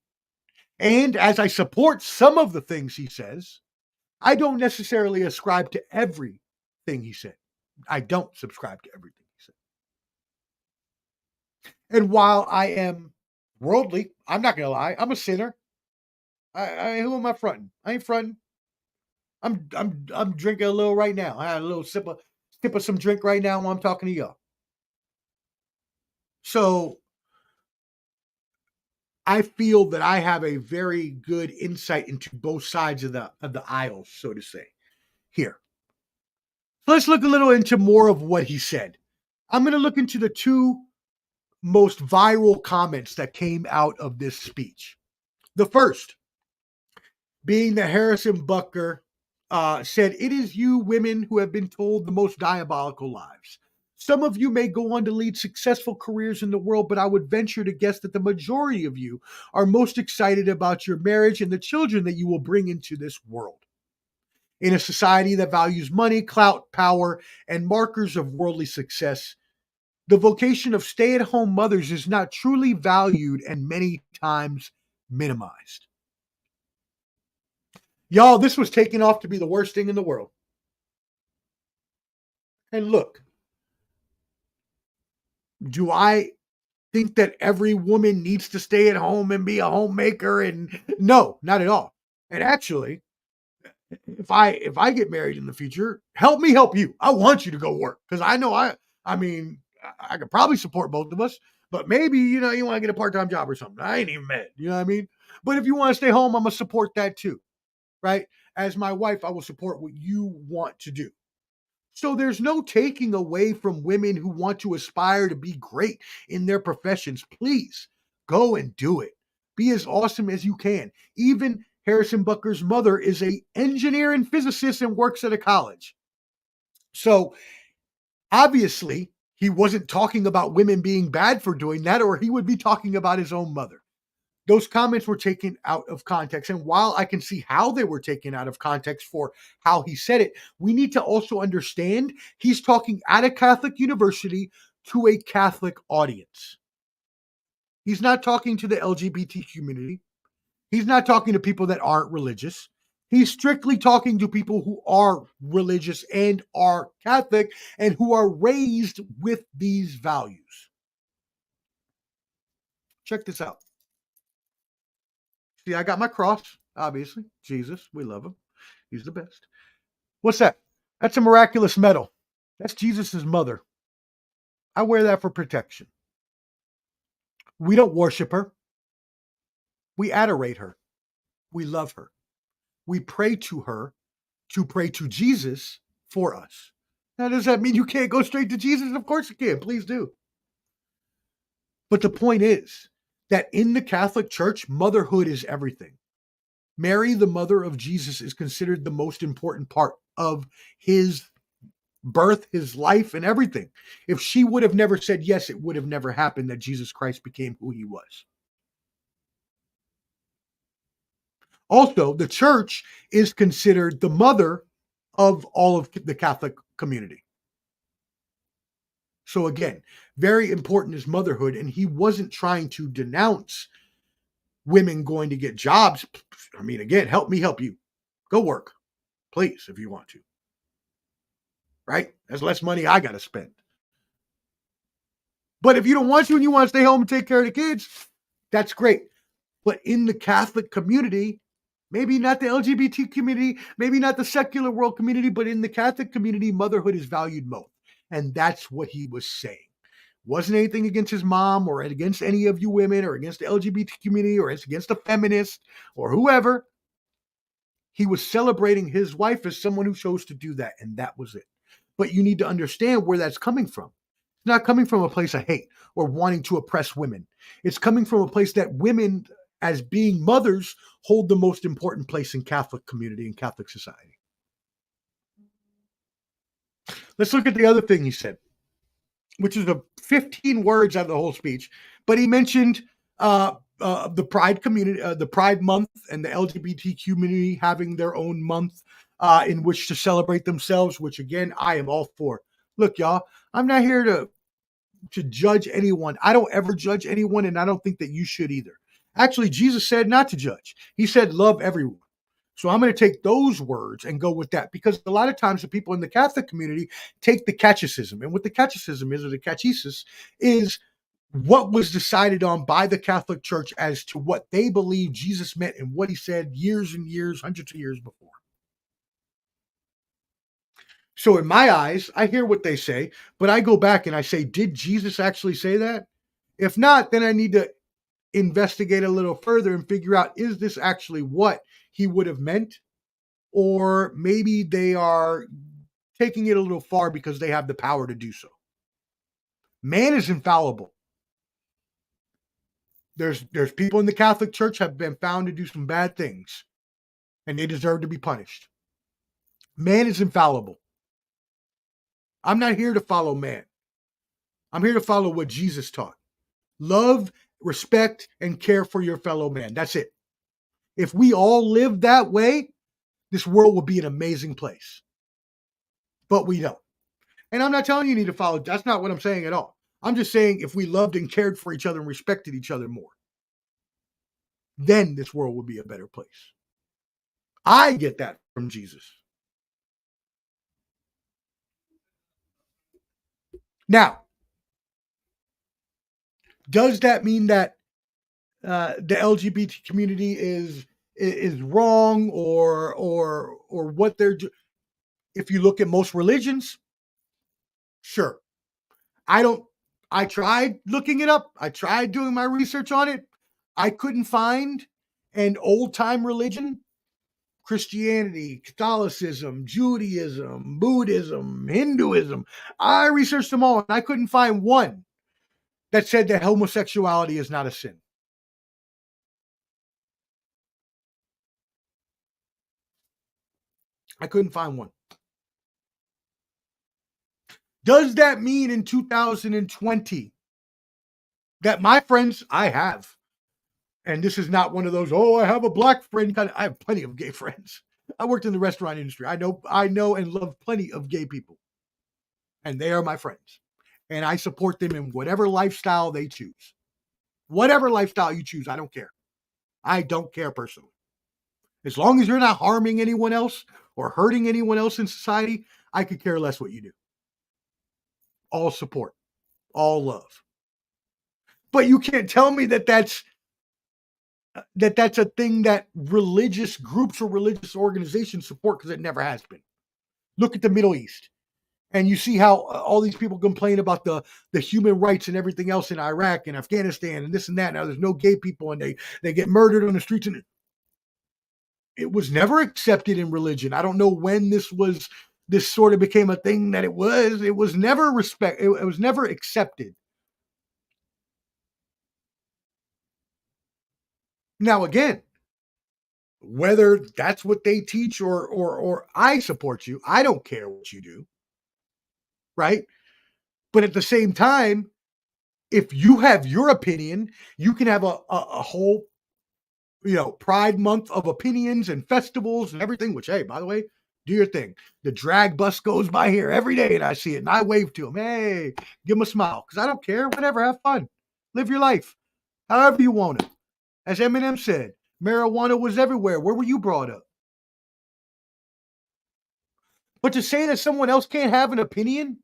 and as I support some of the things he says, I don't necessarily ascribe to everything he said. I don't subscribe to everything he said. And while I am worldly, I'm not going to lie, I'm a sinner. Who am I fronting? I ain't fronting. I'm drinking a little right now. I had a little sip of some drink right now while I'm talking to y'all. So I feel that I have a very good insight into both sides of the aisle, so to say. Here. Let's look a little into more of what he said. I'm going to look into the two most viral comments that came out of this speech. The first being that Harrison Butker said, "It is you women who have been told the most diabolical lies. Some of you may go on to lead successful careers in the world, but I would venture to guess that the majority of you are most excited about your marriage and the children that you will bring into this world. In a society that values money, clout, power, and markers of worldly success, the vocation of stay-at-home mothers is not truly valued and many times minimized." Y'all, this was taken off to be the worst thing in the world. And look, do I think that every woman needs to stay at home and be a homemaker? And no, not at all. And actually, if I get married in the future, help me help you. I want you to go work because I know I could probably support both of us, but maybe you want to get a part-time job or something. I ain't even mad. You know what I mean? But if you want to stay home, I'm gonna support that too, right? As my wife, I will support what you want to do. So there's no taking away from women who want to aspire to be great in their professions. Please go and do it. Be as awesome as you can. Even Harrison Butker's mother is an engineer and physicist and works at a college. So obviously, he wasn't talking about women being bad for doing that, or he would be talking about his own mother. Those comments were taken out of context. And while I can see how they were taken out of context for how he said it, we need to also understand he's talking at a Catholic university to a Catholic audience. He's not talking to the LGBT community. He's not talking to people that aren't religious. He's strictly talking to people who are religious and are Catholic and who are raised with these values. Check this out. See, I got my cross, obviously. Jesus, we love him. He's the best. What's that? That's a miraculous medal. That's Jesus's mother. I wear that for protection. We don't worship her. We adorate her. We love her. We pray to her to pray to Jesus for us. Now, does that mean you can't go straight to Jesus? Of course you can. Please do. But the point is that in the Catholic Church, motherhood is everything. Mary, the mother of Jesus, is considered the most important part of his birth, his life, and everything. If she would have never said yes, it would have never happened that Jesus Christ became who he was. Also, the church is considered the mother of all of the Catholic community. So again, very important is motherhood, and he wasn't trying to denounce women going to get jobs. I mean, again, help me help you. Go work, please, if you want to. right? That's less money I got to spend. But if you don't want to and you want to stay home and take care of the kids, that's great. But in the Catholic community, maybe not the LGBT community, maybe not the secular world community, but in the Catholic community, motherhood is valued most. And that's what he was saying. Wasn't anything against his mom or against any of you women or against the LGBT community or against a feminist or whoever. He was celebrating his wife as someone who chose to do that, and that was it. But you need to understand where that's coming from. It's not coming from a place of hate or wanting to oppress women. It's coming from a place that women, as being mothers, hold the most important place in Catholic community and Catholic society. Let's look at the other thing he said, which is the 15 words out of the whole speech. But he mentioned the Pride community, the Pride month, and the LGBT community having their own month in which to celebrate themselves, which again, I am all for. Look, y'all, I'm not here to judge anyone. I don't ever judge anyone, and I don't think that you should either. Actually, Jesus said not to judge. He said, love everyone. So I'm going to take those words and go with that, because a lot of times the people in the Catholic community take the catechism. And what the catechism is, or the catechesis, is what was decided on by the Catholic Church as to what they believe Jesus meant and what he said years and years, hundreds of years before. So in my eyes, I hear what they say, but I go back and I say, did Jesus actually say that? If not, then I need to investigate a little further and figure out, is this actually what he would have meant? Or maybe they are taking it a little far because they have the power to do so. Man is infallible. There's people in the Catholic Church have been found to do some bad things, and they deserve to be punished. Man is infallible. I'm not here to follow man. I'm here to follow what Jesus taught. Love, respect, and care for your fellow man. That's it. If we all live that way, this world will be an amazing place. But we don't. And I'm not telling you need to follow. That's not what I'm saying at all. I'm just saying if we loved and cared for each other and respected each other more, then this world would be a better place. I get that from Jesus. Now, does that mean that the LGBT community is wrong or what they're doing? If you look at most religions, sure. I tried looking it up. I tried doing my research on it. I couldn't find an old-time religion, Christianity, Catholicism, Judaism, Buddhism, Hinduism. I researched them all, and I couldn't find one that said that homosexuality is not a sin. I couldn't find one. Does that mean in 2020 that my friends, I have, and this is not one of those, oh, I have a black friend. I have plenty of gay friends. I worked in the restaurant industry. I know and love plenty of gay people. And they are my friends. And I support them in whatever lifestyle they choose. Whatever lifestyle you choose, I don't care. I don't care personally. As long as you're not harming anyone else or hurting anyone else in society, I could care less what you do. All support, all love. But you can't tell me that that's a thing that religious groups or religious organizations support, because it never has been. Look at the Middle East. And you see how all these people complain about the human rights and everything else in Iraq and Afghanistan and this and that. Now there's no gay people and they get murdered on the streets. And it was never accepted in religion. I don't know when this sort of became a thing that it was. It was never it was never accepted. Now, again, whether that's what they teach or I support you, I don't care what you do. Right? But at the same time, if you have your opinion, you can have a whole, Pride Month of opinions and festivals and everything, which, hey, by the way, do your thing. The drag bus goes by here every day and I see it and I wave to them. Hey, give them a smile, because I don't care. Whatever, have fun. Live your life however you want it. As Eminem said, marijuana was everywhere. Where were you brought up? But to say that someone else can't have an opinion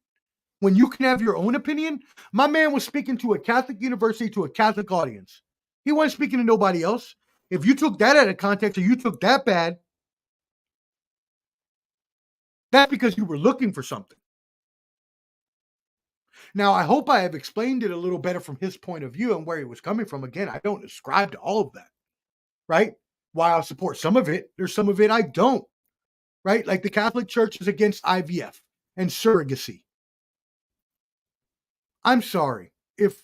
when you can have your own opinion, my man was speaking to a Catholic university, to a Catholic audience. He wasn't speaking to nobody else. If you took that out of context or you took that bad, that's because you were looking for something. Now, I hope I have explained it a little better from his point of view and where he was coming from. Again, I don't ascribe to all of that, right? While I support some of it, there's some of it I don't, right? Like the Catholic Church is against IVF and surrogacy. I'm sorry. If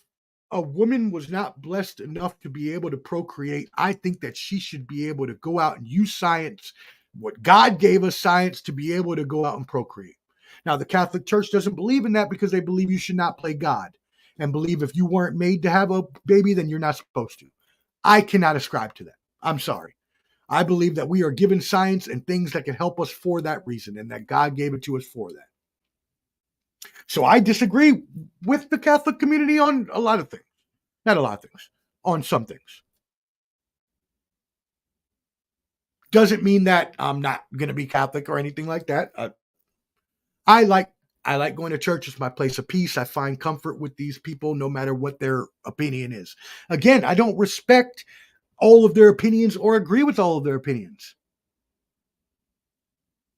a woman was not blessed enough to be able to procreate, I think that she should be able to go out and use science, what God gave us science, to be able to go out and procreate. Now, the Catholic Church doesn't believe in that because they believe you should not play God and believe if you weren't made to have a baby, then you're not supposed to. I cannot ascribe to that. I'm sorry. I believe that we are given science and things that can help us for that reason, and that God gave it to us for that. So I disagree with the Catholic community on a lot of things. Not a lot of things, on some things. Doesn't mean that I'm not going to be Catholic or anything like that. I like going to church. It's my place of peace. I find comfort with these people no matter what their opinion is. Again, I don't respect all of their opinions or agree with all of their opinions.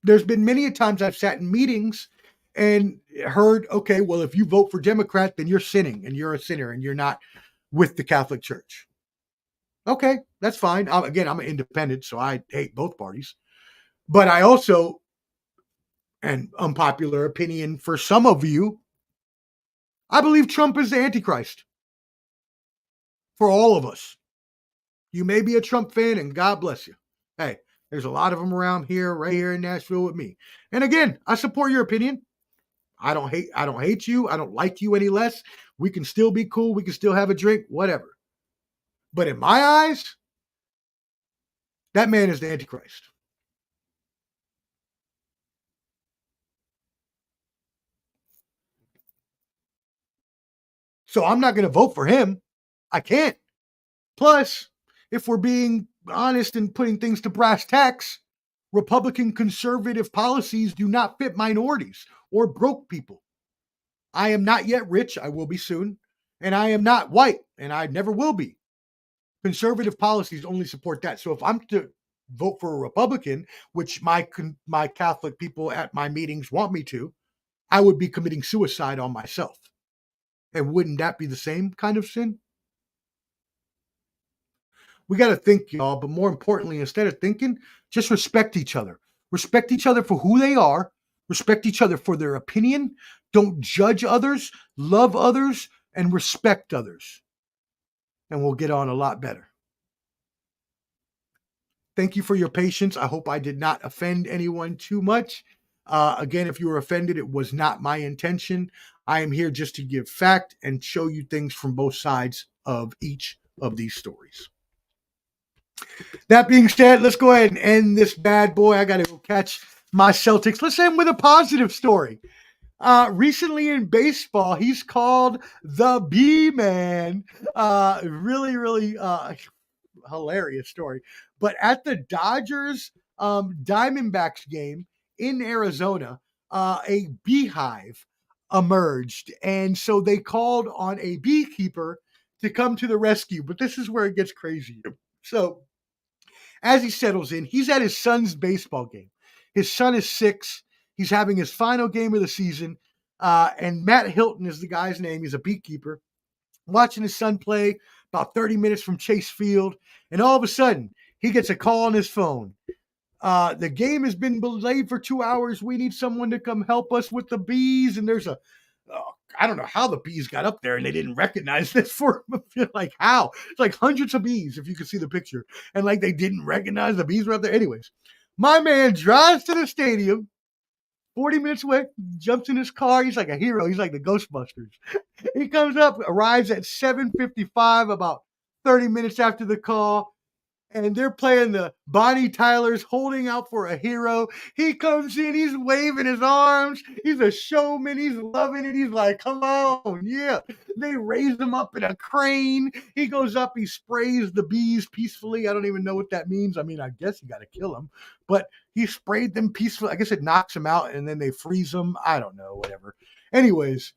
There's been many times I've sat in meetings and heard, okay, well, if you vote for Democrat, then you're sinning and you're a sinner and you're not with the Catholic Church. Okay, that's fine. Again, I'm an independent, so I hate both parties. But I also, an unpopular opinion for some of you, I believe Trump is the Antichrist for all of us. You may be a Trump fan, and God bless you. Hey, there's a lot of them around here, right here in Nashville with me. And again, I support your opinion. I don't hate you. I don't like you any less. We can still be cool. We can still have a drink, whatever. But in my eyes, that man is the Antichrist. So I'm not going to vote for him. I can't. Plus, if we're being honest and putting things to brass tacks, Republican conservative policies do not fit minorities or broke people. I am not yet rich. I will be soon. And I am not white, and I never will be. Conservative policies only support that. So if I'm to vote for a Republican, which my Catholic people at my meetings want me to, I would be committing suicide on myself. And wouldn't that be the same kind of sin? We got to think, y'all, but more importantly, instead of thinking, just respect each other. Respect each other for who they are. Respect each other for their opinion. Don't judge others. Love others and respect others. And we'll get on a lot better. Thank you for your patience. I hope I did not offend anyone too much. Again, if you were offended, it was not my intention. I am here just to give fact and show you things from both sides of each of these stories. That being said, let's go ahead and end this bad boy. I got to go catch my Celtics. Let's end with a positive story. Recently in baseball, he's called the B-Man. Really hilarious story. But at the Dodgers Diamondbacks game in Arizona, a beehive emerged. And so they called on a beekeeper to come to the rescue. But this is where it gets crazy. So as he settles in, he's at his son's baseball game. His son is 6. He's having his final game of the season. And Matt Hilton is the guy's name. He's a beekeeper. Watching his son play about 30 minutes from Chase Field. And all of a sudden, he gets a call on his phone. The game has been delayed for 2 hours. We need someone to come help us with the bees. And there's I don't know how the bees got up there and they didn't recognize this for like how. It's like hundreds of bees, if you can see the picture. And like they didn't recognize the bees were up there. Anyways, my man drives to the stadium, 40 minutes away, jumps in his car. He's like a hero. He's like the Ghostbusters. He comes up, arrives at 7:55, about 30 minutes after the call. and they're playing the Bonnie Tyler's Holding Out for a Hero. He comes in, he's waving his arms. He's a showman. He's loving it. He's like, come on, yeah. They raise him up in a crane. He goes up, he sprays the bees peacefully. I don't even know what that means. I mean, I guess you got to kill them, but he sprayed them peacefully. I guess it knocks them out and then they freeze them. I don't know, whatever. Anyways,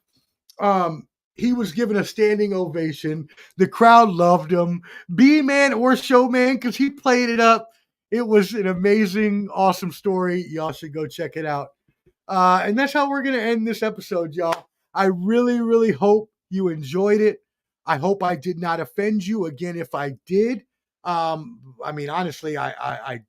he was given a standing ovation. The crowd loved him. B-man or showman, because he played it up. It was an amazing, awesome story. Y'all should go check it out. And that's how we're going to end this episode, y'all. I really, really hope you enjoyed it. I hope I did not offend you. Again, if I did, I mean, honestly, I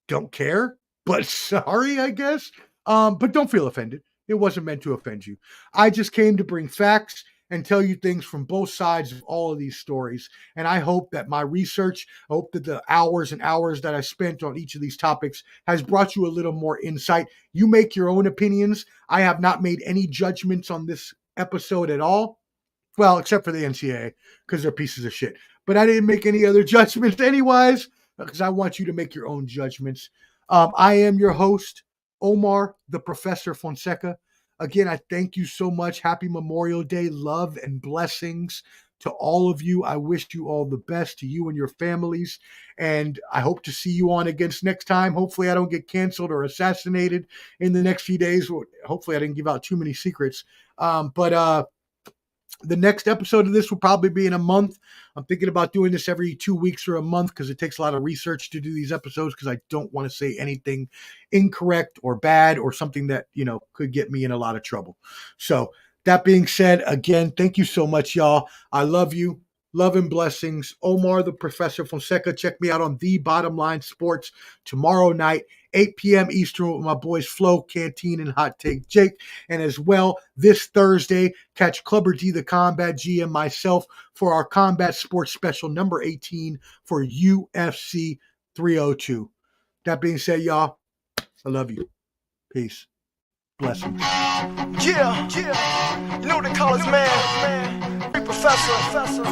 don't care, but sorry, I guess. But don't feel offended. It wasn't meant to offend you. I just came to bring facts and tell you things from both sides of all of these stories. And I hope that my research, I hope that the hours and hours that I spent on each of these topics has brought you a little more insight. You make your own opinions. I have not made any judgments on this episode at all. Well, except for the NCAA, because they're pieces of shit. But I didn't make any other judgments anyways, because I want you to make your own judgments. I am your host, Omar, the Professor Fonseca. Again, I thank you so much. Happy Memorial Day. Love and blessings to all of you. I wish you all the best, to you and your families. And I hope to see you on again next time. Hopefully I don't get canceled or assassinated in the next few days. Hopefully I didn't give out too many secrets. But the next episode of this will probably be in a month. I'm thinking about doing this every 2 weeks or a month because it takes a lot of research to do these episodes, because I don't want to say anything incorrect or bad or something that, could get me in a lot of trouble. So that being said, again, thank you so much, y'all. I love you. Love and blessings. Omar, the Professor Fonseca. Check me out on The Bottom Line Sports tomorrow night, 8 p.m. Eastern, with my boys Flo, Canteen, and Hot Take Jake. And as well, this Thursday, catch Clubber D, the Combat G, and myself for our Combat Sports Special number 18 for UFC 302. That being said, y'all, I love you. Peace. Blessings. Yeah. You know what they call us, man? Big Professor. That's what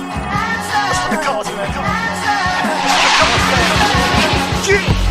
they call us, man. That's what they call us, man. Yeah.